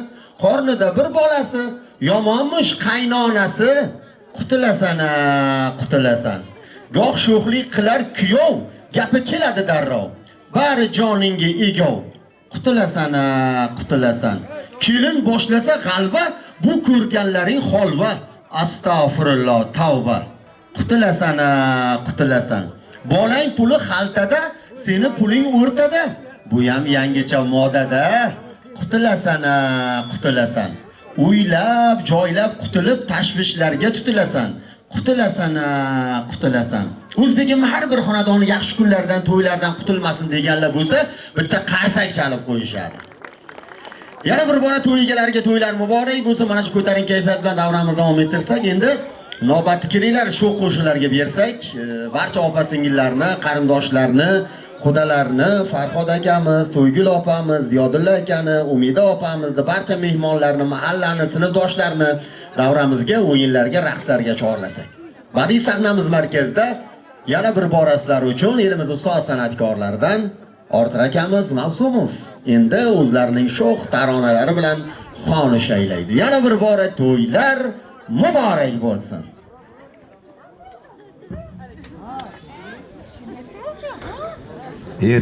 S11: qornida bir bolasi, yomonmish qaynonasi. Qutilasana, qutilasan. Goh sho'xlik qilar kuyov, gapi keladi darrov. Bari joningga egov. Qutilasana, qutilasan. Kelin boshlasa g'alva, bu ko'rganlaring holva. Astagfirulloh, tavba. Qutilasana, qutilasan. Bolang puli xaltada, seni puling o'rtada. Bu ham yangicha modada. Qutilasana, qutilasan. Uylab, joylab qutulib tashvishlarga tutilasan. Qutilasana, qutilasan. O'zbegim har bir xonadoni yaxshi kunlardan, to'ylardan qutulmasin deganlar bo'lsa, bitta qarsak chalib qo'yishadi. Yana bir bora to'y egalariga to'ylar muborak bo'lsin. Mana shu ko'taring kayfiyat bilan davramizni davom ettirsak, endi navbatni kelinglar shu qo'shiqlarga bersak, barcha opa-singillarni, qarindoshlarni, xudolarni, Farhod akamiz, To'ygul opamiz, Ziyodulla akani, Umida opamizni, barcha mehmonlarni, mahallani, sinfdoshlarni davramizga, o'yinlarga, raqslarga chorlasak. Badiiy sahnamiz markazida yana bir bora sizlar uchun elimiz ustoz san'atkorlaridan Ortiq akamiz Mavsumov endi o'zlarining sho'x taronalari bilan xonish aylaydi. Yana bir bora to'ylar muborak bo'lsin.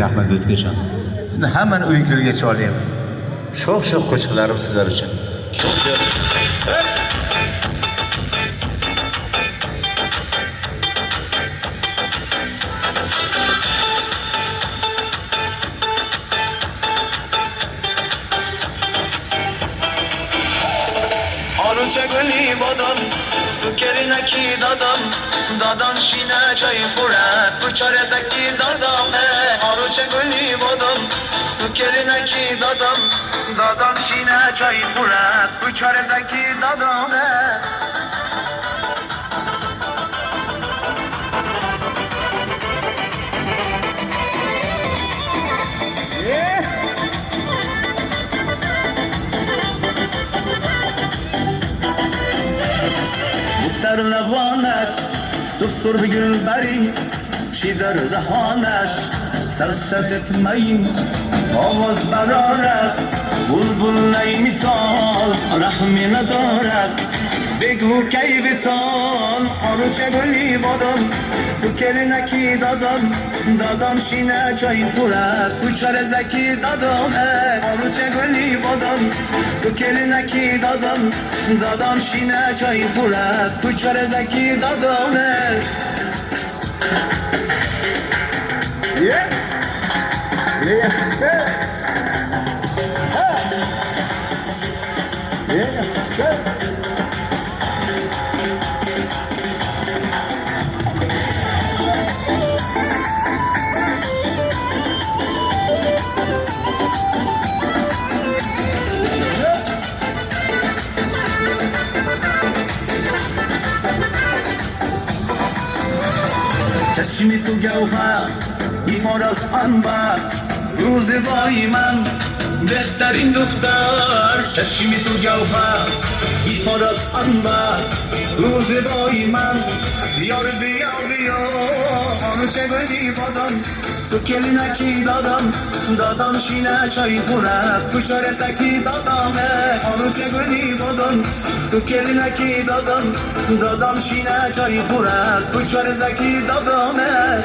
S12: Rahmat O'tgajon. Endi hammani uy-kulga chorlaymiz. Sho'x-sho'x qo'shiqlarim sizlar uchun.
S3: Guli bodam, tu kelina ki dadam, dadam shina choy furat, bu chorasa ki dadam, arucha guli bodam, tu kelina ki dadam, dadam shina choy furat, bu chorasa ki dadam.
S14: در لبانش سرسر گل بری چی در دهانش سلسفت میم آواز برارد بلبل نی مثال رحمی ندارد بگو کی بسان آروچه گلی بادم تو کلینکی دادم دادم شینه چای فورد تو چرزکی دادم آروچه گلی بادم تو کلینکی دادم دادم شینه چای فورد تو چرزکی دادم
S12: Yes,
S14: چشمی تو گوهر ایفارات انبر روز بای من بهترین دختر چشمی تو گوهر ایفارات انبر روز بای من یار بیا بیا آنو چه گلی بادم تو کلی نکی دادم شینه چای خورد تو چاره سکی دادمه آنو چه گلی بادم تو کلی نکی دادم شینه چای خورد تو چاره سکی دادمه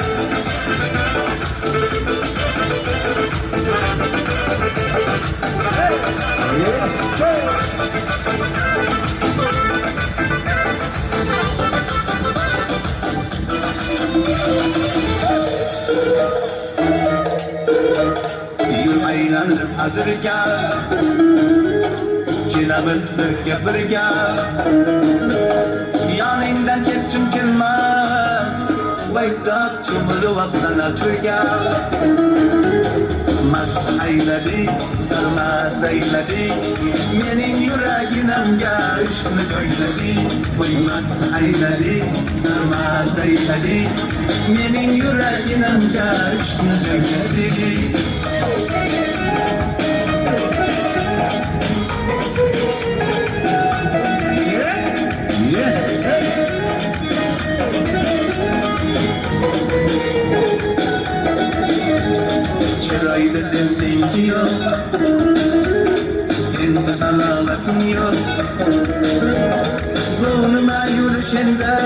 S14: Adırga Çilemiz birge birge Yanımdan geçim gelmez Vaydat çumulu vaktana tüge Mast eyledi, sarmast eyledi Benim yüreğimge işini söyledi Vay mast eyledi, sarmast eyledi Benim yüreğimge işini söyledi Çırayı da sevdim diyor Kendi salavatım yok Ruhuma yürüşende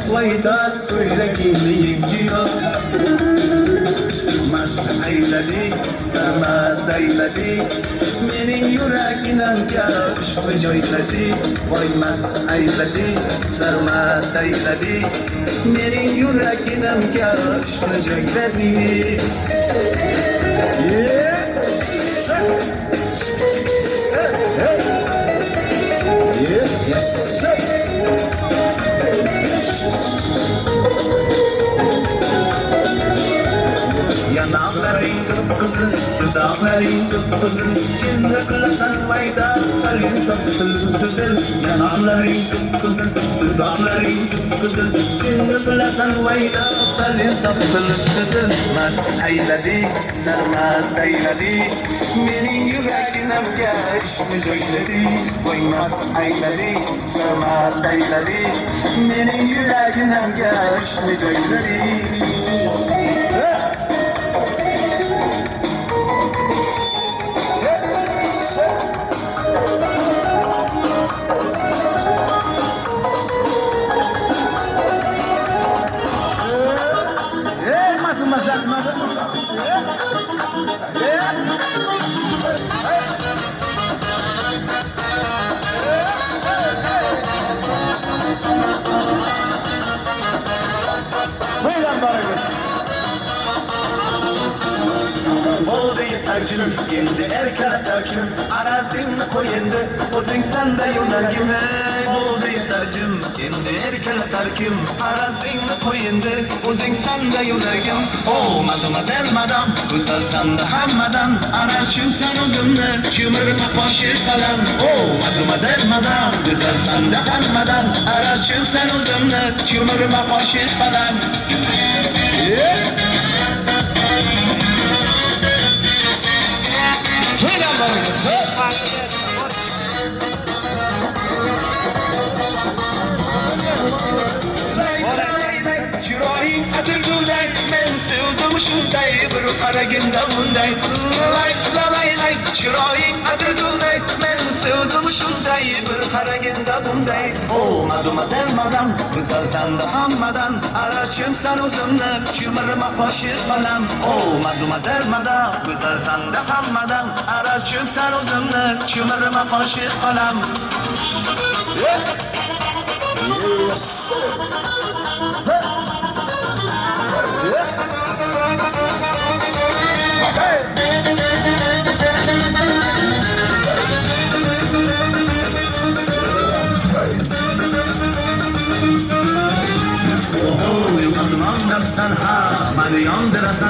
S14: Vaydat böyle kimliğim Mast eyledi, sarmaz eyledi Benim yüreğimge aşkı coyledi Vay mast eyledi, sarmaz eyledi Benim yüreğimge aşkı coyledi Yes, sir. Yanakların kıpkızıl, dudakların kıpkızıl Şimdi kılasan vayda sarı sapsın süzül Yanakların kıpkızıl, dudakların kıpkızıl Şimdi kılasan vayda sarı sapsın süzül Mast eyledi, sarmaz eyledi Benim yüreğimge işimi söyledi Vay mast eyledi, sarmaz eyledi Benim yüreğimge işimi söyledi Oldu yetercim, endi erkak terkim Arazini koy endi, o'zing sanda yo'nagim Oldu yetercim, endi erkak terkim Arazini koy endi, o'zing sanda yo'nagim Oh, mademoiselle madam, go'zalsan da hammadan Arashim sen o'zimni, chimirma qo'shiq bilan Oh, mademoiselle madam, go'zalsan da hammadan Arashim sen o'zimni, chimirma qo'shiq bilan Chiroying atirgulday men sevdim shunday bir qaraganda bunday lay chiroying atirgulday men sevdim shunday bir qaraganda bunday Oh mademoiselle madam go'zalsan da hammadan arashim sen o'zimni chimirma qo'shiq bilan Oh mademoiselle madam go'zalsan da hammadan arashim sen o'zimni chimirma qo'shiq bilan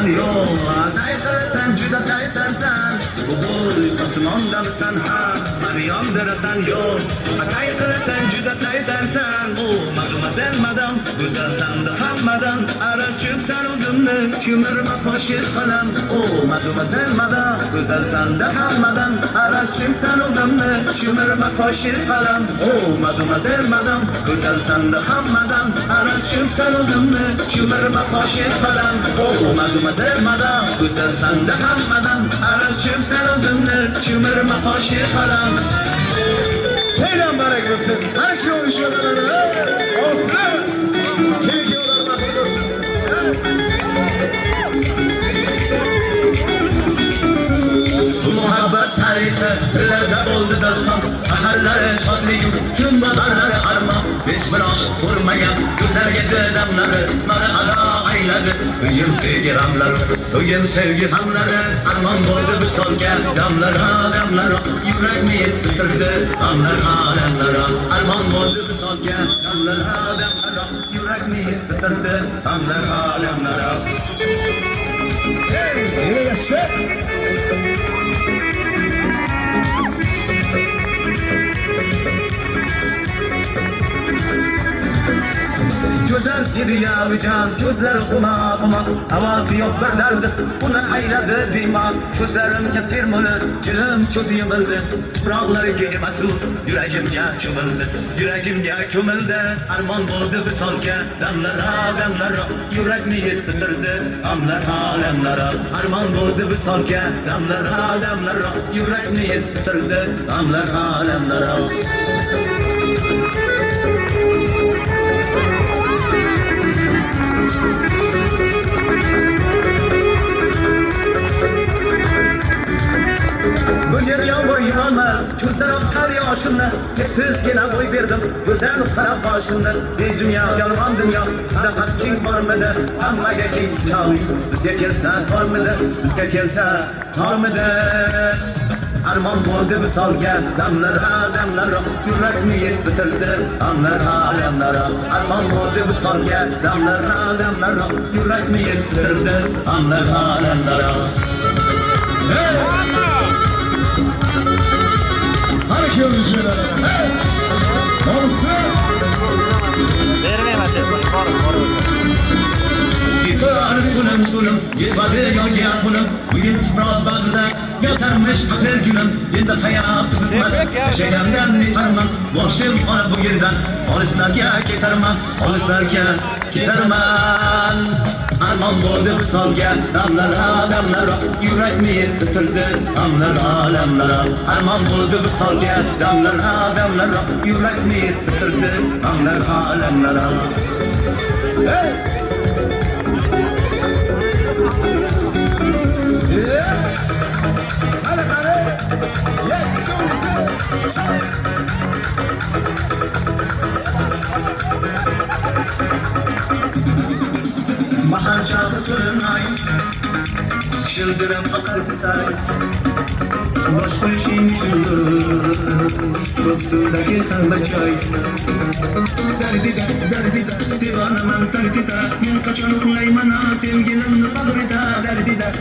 S14: qilasan yo'q atay qilasan juda taysansan o'g'il osmondamisan ha mani yondirasan yo'q atay qilasan juda taysansan o mademoiselle madam go'zalsan da hammadan arashibsan o'zimni tumirma qo'shib qilam o mademoiselle madam go'zalsan da hammadan arashibsan o'zimni tumirma qo'shib qilam o mademoiselle madam go'zalsan da hammadan arashibsan o'zimni tumirma qo'shib qilam o mademoiselle madam go'zalsan da hammadan arashibsan o'zimni tumirma qo'shib qilam Teylan barak bo'lsin. Har kim o'rishalarni olsin. Kelgular baxil bo'lsin. Bu muhabbat tarixi tillarda bo'ldi doston. Saharlari shodlik, kun bahorlari armon. Hech bir oshiq ko'rmagan go'zalga damlari mana ado ayladi. Bugun sevgi g'amlari, bugun sevgi g'amlari armon bo'ldi visolga damlari damlari yurakni bitirdi damlar damlari armon bo'ldi visolga damlari damlari yurakni bitirdi damlar damlari Hey yaşa Güzel edi yavrucan, gözleri kuma kuma Havası yok bir derdi, buna ayladı diman Gözlerimge termoli, gülüm közü yımıldı Tupraqları giymesu, yüreğimge kömüldü Yüreğimge kömüldü, armon buldu bir solga Damlara, damlara, yüreğini bitirdi Damlara, damlara, armon buldu bir solga Damlara, damlara, yüreğini bitirdi Damlara, damlara Bu yer yağmur yağmaz, gözlerim kar yağışında Sizgina boy verdim, güzel qarab boshimda Ey dünya, yolg'on dunyo, bizda haq king bormidi Hammaga king choli, bizga kelsa tormidi Bizga kelsa tormidi Armon bo'ldi visolga damlara, damlara Yurakni bitirdi damlara, damlara Armon bo'ldi visolga damlara, damlara Yurakni bitirdi damlara, damlara Hey! Har kim o'rishalar Hey! Olsun!
S9: Vermayman telefonni, borib.
S14: Yıkar sunum, yetmedi yolga pulim Bugün biroz bag'rida yotarmish faqir gulim Endi hayot qiziqmas, yashagandan netarman Boshim ona bu yerdan, olislarga ketarman Olislarga ketarman Armon bo'ldi visolga damlara, damlara Yurakni bitirdi damlara, damlara Armon bo'ldi visolga damlara, damlara Yurakni bitirdi damlara, damlara Hey! Bahar çağı tırnay Şıldıran akardı say Boş koşayım şıldır Koksudaki hamma çay Derdida, divanaman derdida Men kaçan uğlayman sevgilimni bag'rida Derdida,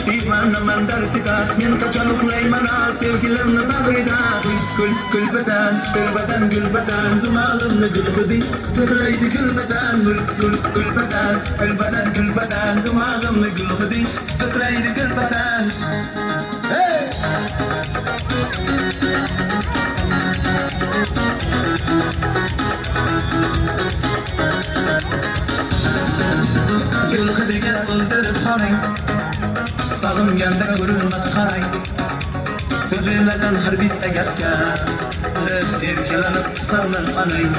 S14: divanaman derdida Men kaçan uğlayman sevgilimni bag'rida Gulbadan, gulbadan Dumağımni gul hidi Titraydi gulbadan Gulbadan Dumağımni gul hidi Titraydi gulbadan Hey! Gül hidiga to'ldirib qoring Sog'inganda ko'rinmas qarang So'zlasan har bitta gapga Biz erkalanib chiqarman anang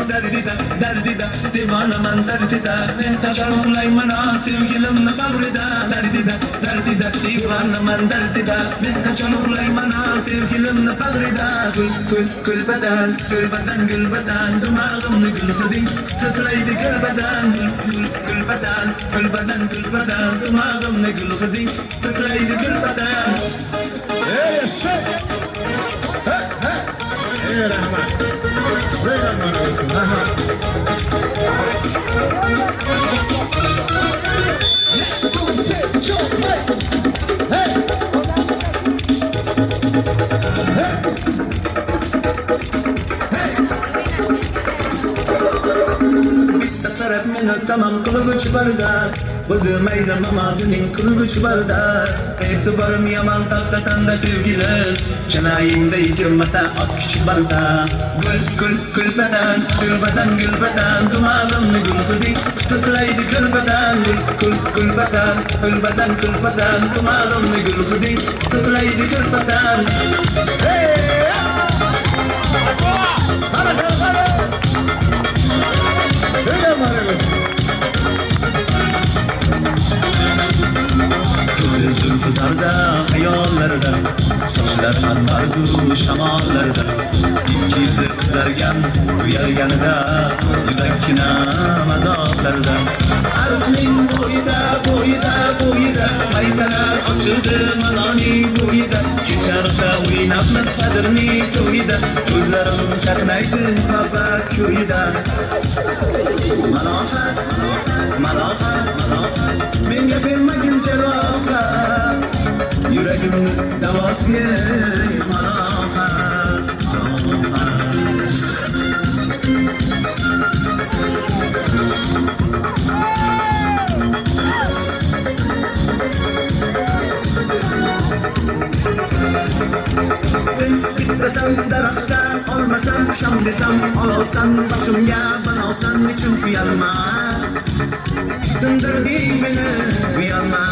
S14: Derdida, divanaman derdida Men qachon uxlayman sevgilimni bag'rida Derdida, divanaman derdida Men qachon uxlayman sevgilimni bag'rida Gulbadan, Dumag'imni gul hiding titraydi gulbadan Gulbadan, Dumag'imni gul hiding titraydi gulbadan Hey, yaşa! Hey, rahmat! Rahmat olsun, rahmat! tamam kılgıç barda Bozulmaydı mamasının kılgıç barda E'tibarım yaman tahta sende sevgilim Çenayimde yıkılmata at küçük barda Gül beden, gül beden Dumanımlı gül hıdi tutuklaydı gül beden Gül beden Dumanımlı gül hıdi tutuklaydı gül beden Hey! Gözü zülfü zarda, hayallarda Saçlar anlardı şamallarda İlk yüzü kızargan, uyarganida Yudakkina mazotlarda Arqning bo'yida Maysalar ochildi manoning bo'yida Kecharsa o'ynabmiz sadrning to'yida Ko'zlarim chaqnaydi muhabbat ko'yida Malohat Menga bermagin jarohat Yuragimni davosiga malohat Sen bitmesen daraxtdan olmasam sham desam olasan boshimga balosan nechun uyalma Sindirding meni uyalma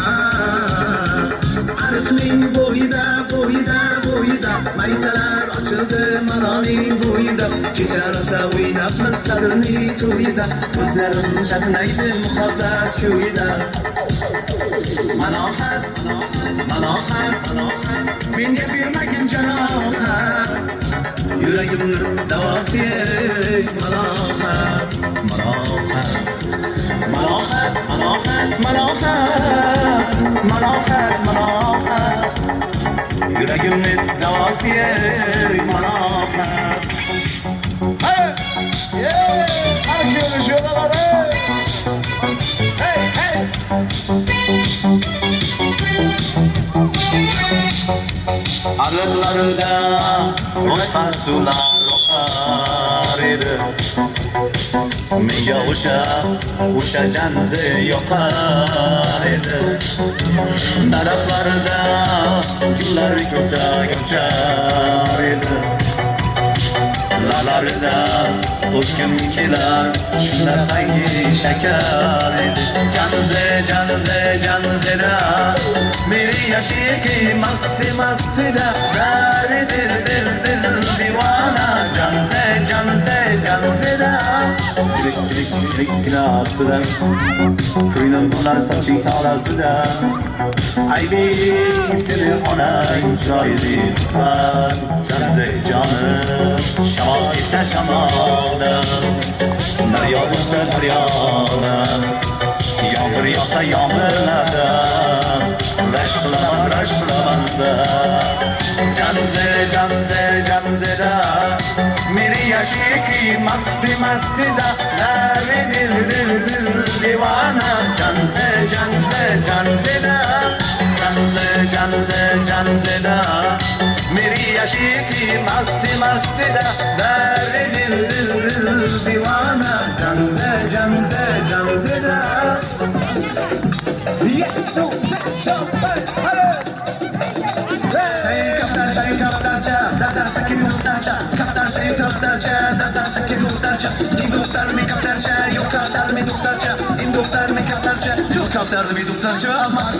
S14: Ariqning bo'yida Maysalar ochildi manoning bo'yida Kecharasa o'ynabmiz sadrning to'yida Ko'zlarim chaqnaydi muhabbat ko'yida Malohat Menga bermagin jarohat Yuragimni davosiga malohat Yuragimni davosiga malohat Hey! Har kuni sho'raladi Hey! Ariqlarida o'tqa suvlar oqar edi Menga o'sha janzi yoqar edi Daraxtlarida gullar ko'tagunchar edi Lalarida o'tkim kelar shunaqangi shakar edi Janzeda Meri yashiki masti-mastida Dari dil divana Janzeda Tirik nafsida Ko'nglim bo'lar soching orasida Aybi seni onang chiroyli tutar Janze jonim Shamol esa shamolim Daryo bo'lsa daryolim Yağmur yağsa yağmurlarda Rash qilaman da Janzeda Meri yashiki masti-mastida Lari dil divana Janzeda Meri yashiki masti-mastida Lari dil divana Janzeda Kaftarmi duftarcha,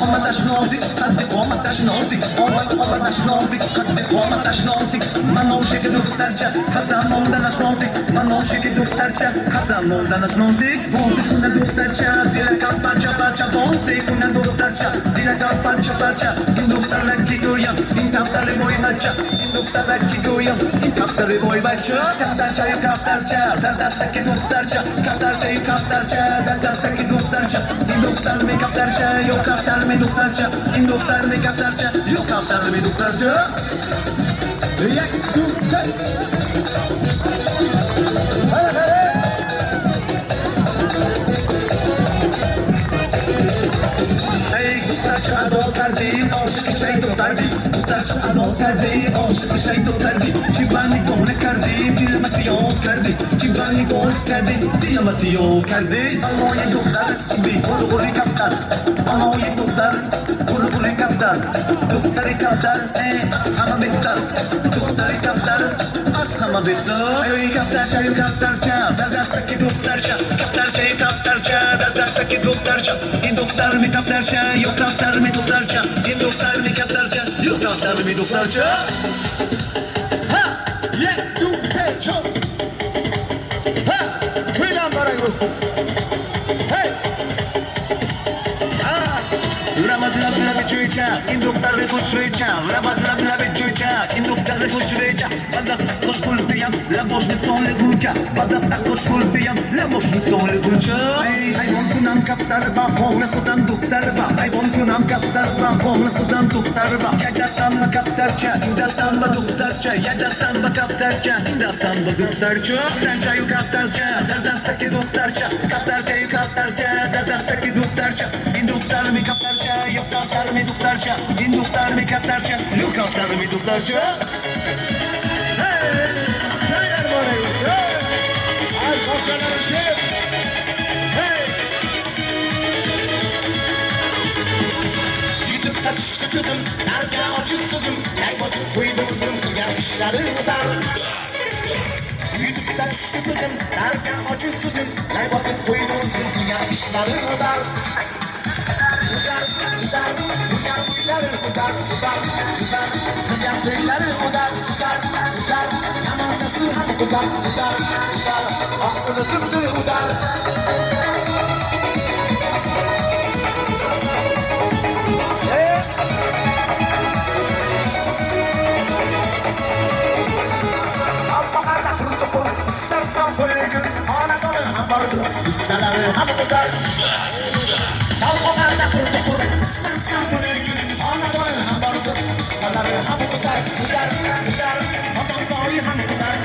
S14: omadash nozik, qaddi omadash nozik, omadash nozik, qaddi omadash nozik, manoshiki duftarcha, qadam ondanash nozik, manoshiki duftarcha, qadam ondanash nozik, bondishuna duftarcha, dilakam parcha bonzik, una duftarcha, dilakam parcha, induftarlaki go'yam, inkaftarli bo'ymacha, induftarlaki go'yam, inkaftarli bo'ymacha, kaftarcha, dardastaki duftarcha, kaftarcha, dardastaki duftarcha, induftarmi kaftarcha, yo'q kaftarmi duftarcha, induftarmi kaftarcha, yo'q kaftarmi duftarcha. Yak duftar. ado kardi, oshq shay to tardi, duftarcha ado kardi, oshq shay to tardi, chibani gol kardi, dil matyon kardi, chibani gol kardi, dil olması yok kardeş. Almanya doktor, bir kuru kaptan. Almanya doktor, kuru kaptan. Doktori kaptan, ama bektar. Doktori kaptan, ama bektar. Ayo kaptarca, ayo kaptarca. Dardastaki doktorca, kaptarca, dardastaki doktorca. In doktor mi kaptarca, yok kaptar mi doktorca. In doktor mi kaptarca, yok kaptar mi doktorca. Ha, ye, du, se, çok. Ha, kıyıdan bana olsun. Hey. Ramadla bir çocuğa, induklar ve koşuya. Ramadla bir çocuğa, induklar ve koşuya. Badasta koşul diyem, la boş bir son legunca. Badasta koşul diyem, la boş bir son legunca. Hayvan kunam kaptar ba, hoğla sozan doktor ba. Hayvan kunam kaptar ba, hoğla sozan doktor ba. Yadastan ba kaptarca, indastan ba doktorca. Yadastan ba kaptarca, indastan ba doktorca. Kaptarca yu kaptarca, dardastaki doktorca. Kaptarca yu kaptarca, dardastaki doktorca. Induklar mi kaptarca, yok kaptar mi doktorca. Induklar mi kaptarca, yok kaptar mi doktorca. Hey, sayar varayız. Ay koçalar şey. Hey. YouTube'da düştü kızım, derken acı sızım. Yay basıp koydu kızım, kırgan işleri dar. YouTube'da düştü kızım, derken acı sızım. Yay basıp koydu kızım, kırgan işleri dar. Udar, yaman nasıl ham udar, aklını tuttu udar. Alpakarda kuru topur, ıssarsam böyle gün, hanadonu ham bardı, ıssaları ham udar. Alpakarda kuru topur, ıssarsam böyle gün, hanadonu ham bardı, ıssaları ham udar. Hamam boyu ham udar.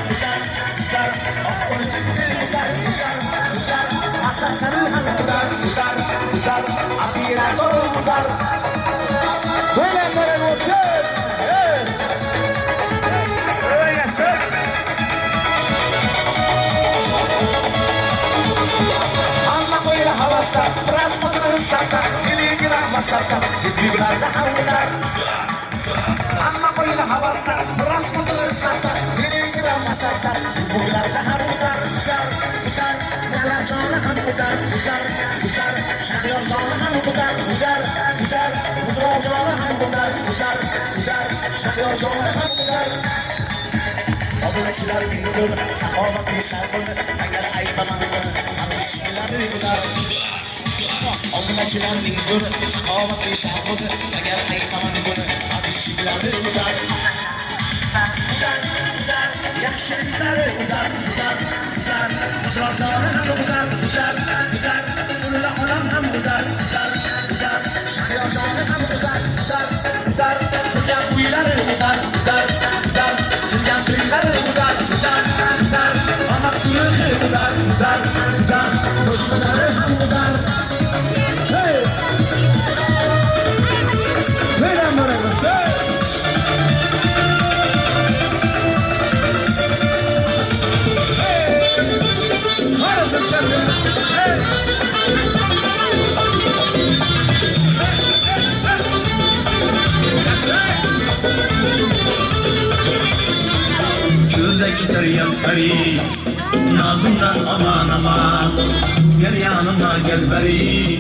S14: Aklını tuttu udar. Maksat sarı ham udar. Apira doğru udar. Böyle böyle olsun. Öyle yaşar. Amma koyla havasta, biraz bakırı sarta, dili girer masarta, hizbiglerde ham udar. Amma koyla havasta, biraz bakırı sarta, dili girer masarta, hizbiglerde ham udar. Mızrak canı ham udar. Şahyor canı ham udar. Mızrak canı ham udar. Şahyor canı ham udar. Ablaçılar bin zor, sahabat bir şarkını, agar aytamanını, abişkileri udar. Ablaçılar bin zor, sahabat bir şarkını, agar aytamanını, abişkileri udar. Yakşılık sarı udar. Mızrakları ham udar. Sırla olam ham udar. Şahyor canı ham udar. Kırgan uyları udar. Kırgan kıyları udar. Amak duruğu udar. Koşmaları ham udar. Hey! Neden bana kızı? Güzel yaparı, nazımdan aman aman. Gel yanıma gel beri,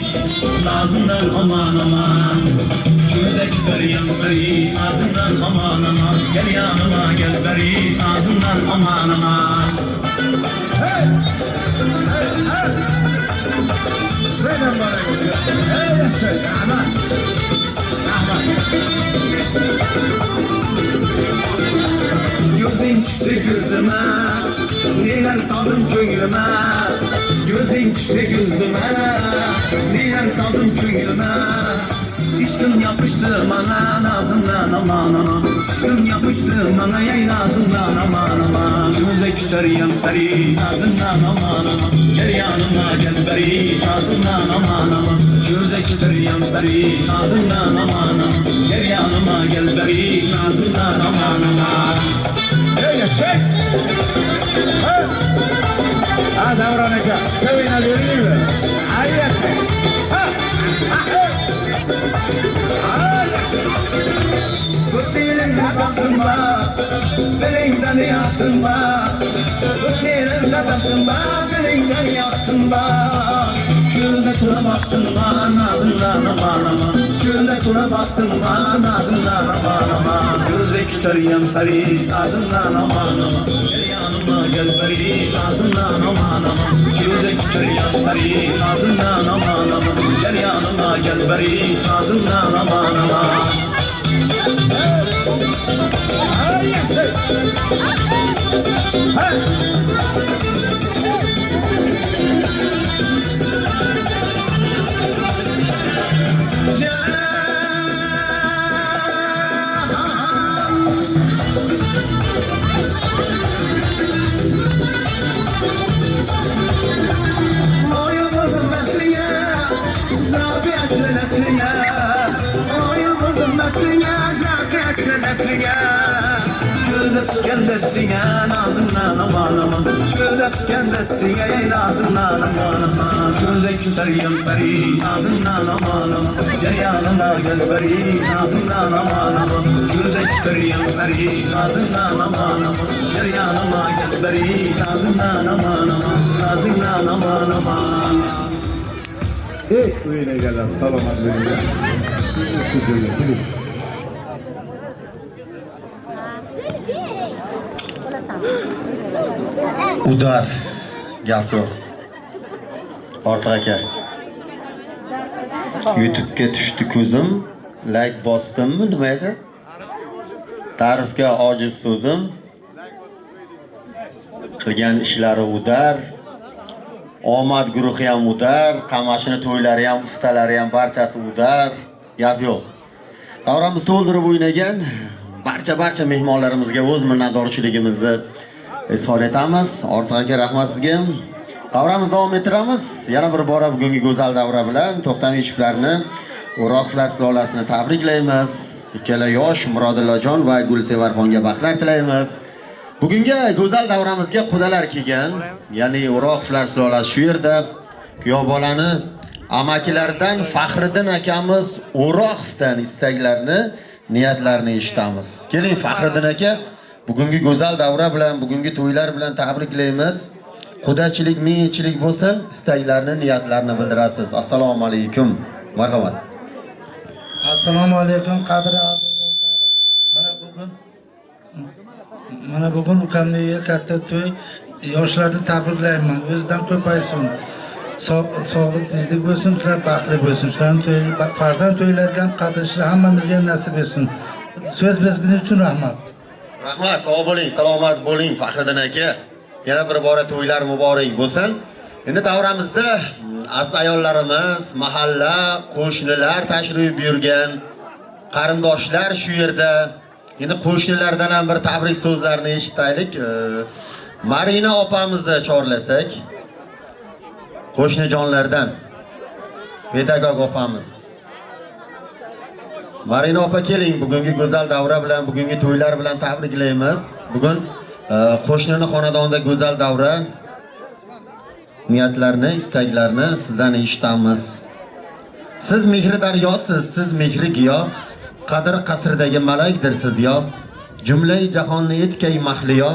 S14: nazımdan aman. Güzel yaparı, nazımdan aman. Gel yanıma gel beri, nazımdan aman. Hey! Söyle bana güzel. Hey yaşa, aman. Gözün düşse gözüme, neler saldım könlüme. Gözün düşse gözüme, neler saldım könlüme. İşkın yapıştı bana nazımdan aman. İşkın yapıştı bana yay nazımdan aman. Göze küter yamperi nazımdan aman. Gel yanıma gel beri nazımdan aman. Göze küter yamperi nazımdan aman. Gel yanıma gel beri nazımdan aman. Hey yaşa! Hey!
S11: Ha Davron aka, to'yina bermaymi? Ayyachi. Ha.
S14: Ko'zingda baxtim bor, dilingdan yoqtim bor. Ko'zingda baxtim bor, dilingdan yoqtim bor. Ko'zda ko'ra baxtim bor, nazingdan amanama. Ko'zda ko'ra baxtim bor, nazingdan amanama. Ko'zda kutargan pari, nazingdan amanama. Yanıma gel pari, nazingdan amanama. Ko'zda kutargan pari, nazingdan amanama. Yanıma gel pari, nazingdan amanama. Tutgan dastiga nazimdan amanama. Ko'zda tutgan dastiga nazimdan amanama. Ko'zda kutargan pari nazimdan amanama. Jarayonima gel pari nazimdan amanama. Ko'zda kutargan pari nazimdan amanama. Jarayonima gel pari nazimdan amanama. Nazimdan amanama.
S11: Ey o'ynaganlar salomat bo'linglar. Udar Gastor Ortiq aka. YouTube'ga tushdi ko'zim, like bosdimmi nima edi? Ta'rifga ojiz so'zim. Qilgan ishlari udar. Omad guruhi ham udar, qamashini to'ylari ham, ustalari ham barchasi udar. Gap yo'q. Davramiz to'ldirib o'ynagan barcha mehmonlarimizga o'z minnatdorchiligimizni izhor etamiz. Ortiq aka rahmat sizga. Davramizni davom ettiramiz. Yana bir bora bugungi go'zal davra bilan To'xtamishovlarni O'roqlar sulolasini tabriklaymiz. Ikkala yosh Murodillojon va Gulsevarxonga baxtlar tilaymiz. Bugungi go'zal davramizga qudalar kelgan, ya'ni O'roqlar sulolasi shu yerda kuyov bolani amakilaridan Faxriddin akamiz O'roqovdan istaklarni, niyatlarini eshitamiz. Keling Faxriddin aka, bugungi go'zal davra bilan, bugungi to'ylar bilan tabriklaymiz. Qudachilik, mingchilik bo'lsin, istaklarni, niyatlarini bildirasiz. Assalomu alaykum. Marhamat.
S6: Assalomu alaykum qadri mana bugun ukamniga katta to'y, yoshlarni tabriklayman. O'zidan ko'paysin. Sog'lik, tinchlik bo'lsin, tilab baxtli bo'lsin. Shularni to'y, farzand to'ylardan qatnashishni hammamizga nasib etsin. So'z bergani uchun rahmat.
S11: Rahmat, sog' bo'ling, salomat bo'ling Faxriddin aka. Yana bir bora to'ylar muborak bo'lsin. Endi davramizda aziz ayollarimiz, mahalla, qo'shnilar tashrif buyurgan, qarindoshlar shu yerda. Endi qo'shnilardan ham bir tabrik so'zlarini eshitaylik. Marina opamizni chorlasak. Qo'shnijonlardan pedagog opamiz. Marina opa keling, bugungi go'zal davra bilan, bugungi to'ylar bilan tabriklaymiz. Bugun qo'shnini xonadonida go'zal davra. Niyatlarni, istaklarni sizdan eshitamiz. Siz mehri daryosiz, siz mehri giyo, qadr qasridagi malakdirsiz yo. Jumlai jahonni etkay mahliyo,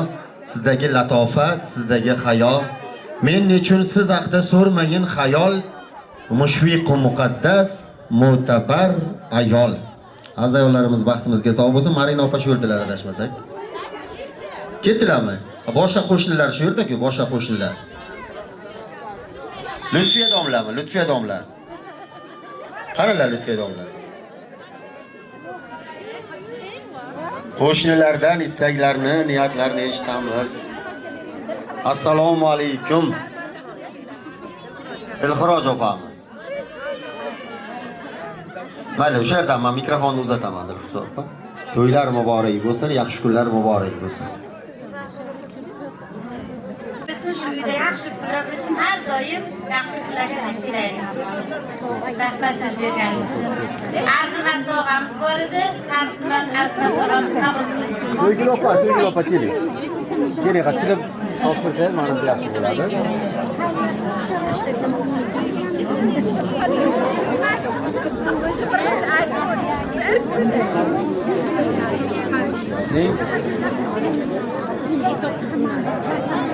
S11: sizdagi latofat, sizdagi hayo. Men nechun siz haqida so'rmayin xayol, mushfiq va muqaddas, mo'tabar ayol. Aziz ayollarimiz baxtimizga sog' bo'lsin. Marina opa shu yerdalar adashmasak. Ketdilarmi? Boshqa qo'shnilar shu yerda-ku, boshqa qo'shnilar. Lutfiya domlami? Lutfiya domla. Qaralar Lutfiya domla. Qo'shnilardan istaklarni, niyatlarni eshitamiz. Assalomu alaykum. Ilxiroj opam. Mayli, o'sha yerdan men mikrofonni uzataman deb hisobda. To'ylar muborak bo'lsin, yaxshi kunlar muborak bo'lsin.
S15: Shu uyda yaxshi kunlar bo'lsin, har doim yaxshi kunlarga tilayman. Rahmat so'z berganingiz uchun. Arzimas sovg'amiz bor edi, arzimas sovg'amizni qabul qiling.
S11: To'ygul opa keling. Keling, chiqib topshirsangiz manimcha yaxshi bo'ladi.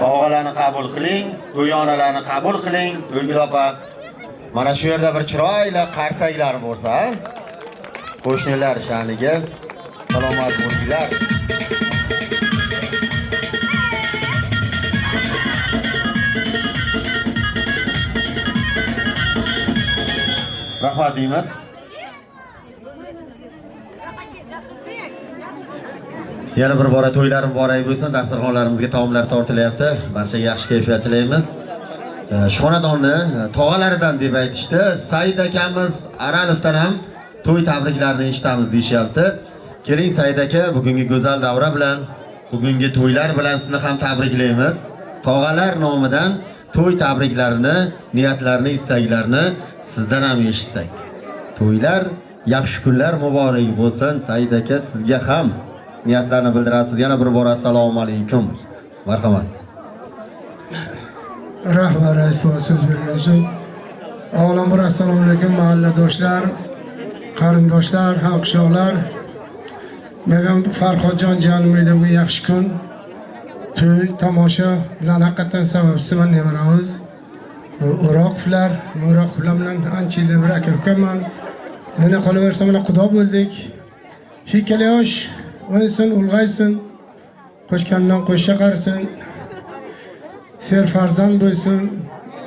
S11: Sovg'alarni qabul qiling, to'yonalarni qabul qiling. To'ygul opa, mana shu yerda bir chiroyli qarsaklar bo'lsa, qo'shnilar sha'niga salomat bo'linglar. Rahmat deymiz. Yana bir bora to'ylar muborak bo'lsin. Dasturxonlarimizga taomlar tortilyapti. Barchaga yaxshi kayfiyat tilaymiz. Shu xonadonni tog'alaridan deb aytishdi. Said akamiz Aralovdan ham to'y tabriklarini eshitamiz deyishyapti. Keling Said aka, bugungi go'zal davra bilan, bugungi to'ylar bilan sizni ham tabriklaymiz. Tog'alar nomidan to'y tabriklarini, niyatlarini, istaklarini sizdan ham eshitsak. To'ylar, yaxshi kunlar muborak bo'lsin. Said aka, sizga ham niyatlarni bildirasiz. Yana bir bora assalomu alaykum. Marhamat.
S6: Rahmat rais so'z bergansiz. Avvalambor assalomu alaykum mahalladoshlar, qarindoshlar, hamqishloqlar. Megan Farhodjon janimda bu yaxshi kun. To'y, tomosha bilan haqiqatan sababsiman nevaramiz. O'roqlar bilan ancha yillar bir aka-ukaman. Mana qolaversa mana xudo bo'ldik. Ikkala yosh o'ysin, ulg'aysin. Qo'shgandan qo'shcha qarsin. Serfarzand bo'lsin,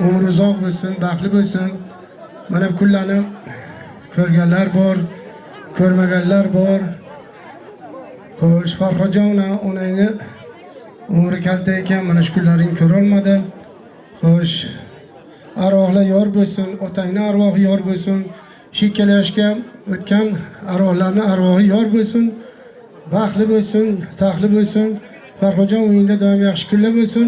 S6: umri uzoq bo'lsin, baxtli bo'lsin. Mana kunlarni ko'rganlar bor, ko'rmaganlar bor. Xo'sh, Farhodjon onangni umri kalta ekan, mana shu kunlarini ko'ra olmadi. Xo'sh, arvohlar yor bo'lsin, otangning arvohi yor bo'lsin. Shu ikkala yoshga o'tgan arvohlarning arvohi yor bo'lsin. Baxtli bo'lsin, taxtli bo'lsin. Farhodjon o'yinda doim yaxshi kunlar bo'lsin.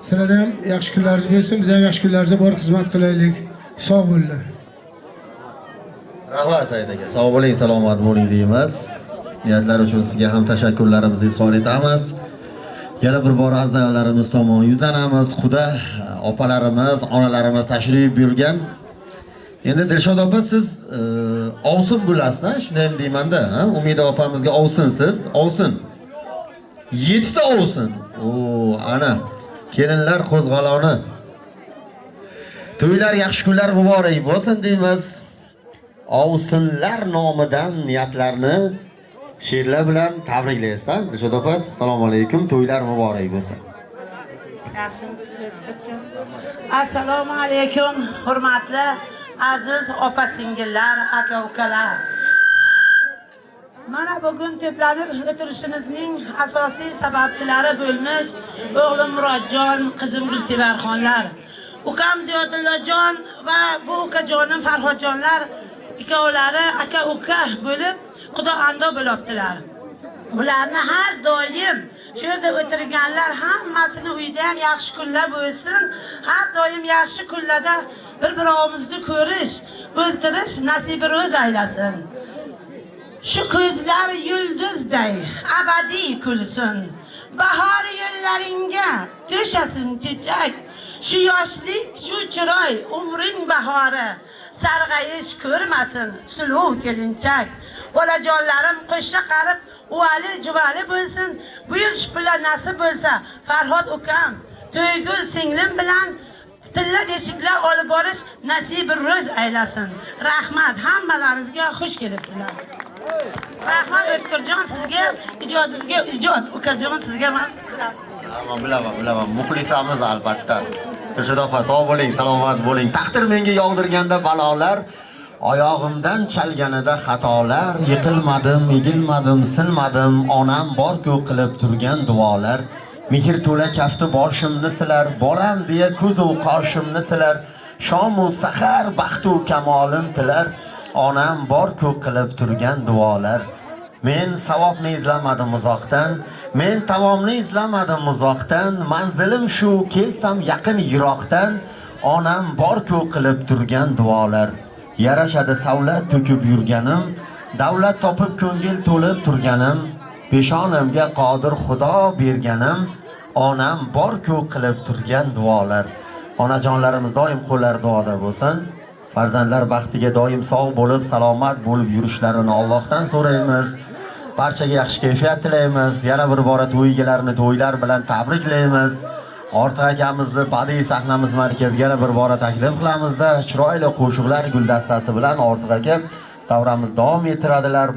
S6: Sizlarda ham yaxshi kunlaringiz bo'lsin. Biz ham yaxshi kunlaringizga bor xizmat qilaylik. Sog' bo'linglar.
S11: Rahmat Said aka. Sog' bo'ling, salomat bo'ling deymiz. Niyatlar uchun sizga ham tashakkurlarimizni izhor etamiz. Yana bir bor azizlarimiz tomon yuzlanamiz. Xudo opalarimiz, onalarimiz tashrif buyurgan. Endi Dilshod opa, siz ovsin bo'lasiz, shunday deyman-da, ha? Umida opamizga ovsinsiz, ovsin. 7 ta ovsin. Ana kelinlar qo'zg'aloni. To'ylar, yaxshi kunlar muborak bo'lsin deymiz. Ovsinlar nomidan niyatlarni she'rlar bilan tabriklaysiz. Dilshod opa, assalomu alaykum, to'ylar muborak bo'lsin.
S7: Assalomu alaykum, hurmatli aziz opa-singillar, aka-ukalar. Mana bugun to'planib o'tirishimizning asosiy sababchilari bo'lmish o'g'lim Murodjon, qizim Gulsevarxonlar. Ukam Ziyodullajon va bu ukajonim Farhodjonlar ikkovlari aka-uka bo'lib xudo ando bo'libdilar. Bularni har doim shu yerda o'tirganlar hammasini uyda ham yaxshi kunlar bo'lsin. Har doim yaxshi kunlarda bir-birimizni ko'rish, o'ltirish nasibi ro'z aylasin. Shu ko'zlar yulduzday abadiy kulsin. Bahor yo'llaringga to'shasin chechak. Shu yoshlik, shu chiroy umring bahori. Sarg'ayish ko'rmasin suluv kelinchak. Bolajonlarim qo'shcha qarib uvali juvali bo'lsin. Bu yil shipla nasib bo'lsa Farhod ukam, To'ygul singlim bilan tilla beshiklar olib borish nasibi ro'z aylasin. Rahmat, hammalaringizga xush kelibsizlar. Rahmat O'tkirjon, sizga ijodingizga ijod, ukajon sizga men
S11: bilaman. Muxlisamiz albatta. Dilshod opa, sog' bo'ling, salomat bo'ling. Taqdir menga yog'dirganda balolar, oyog'imdan chalganida xatolar, yiqilmadim, egilmadim, sinmadim, onam bor-ku qilib turgan duolar. Mehr to'la kafti boshimni silar, bolam deya ko'zu qoshimni silar, shom u sahar baxtu kamolim tilar, onam bor-ku qilib turgan duolar. Men savobni izlamadim uzoqdan, men tamomni izlamadim uzoqdan, manzilim shu, kelsam yaqin yiroqdan, onam bor-ku qilib turgan duolar. Yarashadi savlat to'kib yurganim, davlat topib ko'ngil to'lib turganim, peshonamga qodir Xudo berganim, onam bor-ku qilib turgan duolar. Onajonlarimiz doim qo'llari duoda bo'lsin. Farzandlar baxtiga doim sog' bo'lib, salomat bo'lib yurishlarini Allohdan so'raymiz. Barchaga yaxshi kayfiyat tilaymiz. Yana bir bora to'y egalarini to'ylar bilan tabriklaymiz. Ortiq akamizni badiiy sahnamiz markaziga yana bir bora taklif qilamizda, chiroyli qo'shiqlar guldastasi bilan Ortiq aka davramiz davom ettiradilar.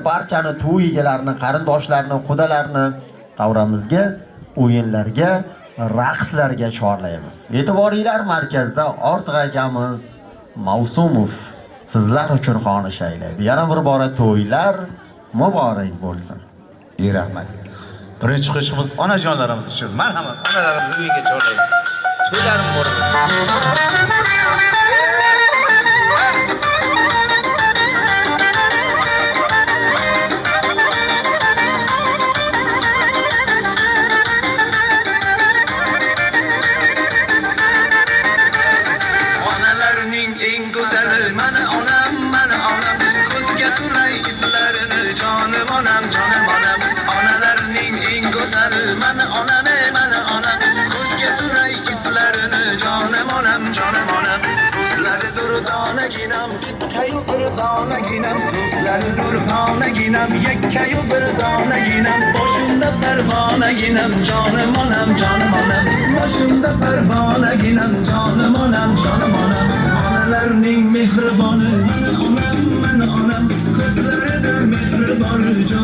S11: Barchani to'y egalarini, qarindoshlarini, qudalarni davramizga, o'yinlarga, raqslarga chorlaymiz. E'tiboringlar markazda Ortiq akamiz Mavsumov sizlar uchun xonish aylaydi. Yana bir bora to'ylar muborak bo'lsin.
S12: Rahmat. Birinchi qo'shimiz onajonlarimiz uchun. Marhamat, onalarimizni uyiga chorlaymiz. To'ylarim bor.
S14: Onalarning eng go'zali mana onam, ko'zga suray izlarini jonim onam. Onalarning eng go'zali mana onam, ko'zga suray izlarini jonim onam. So'zlari durdonaginam, yakkayu bir donaginam, so'zlari durdonaginam, yakkayu bir donaginam, boshimda parvonaginam, jonim onam. Boshimda parvonaginam, jonim onam. Onalarning mehriboni mana onam, ko'zlarida mehriboni jonim.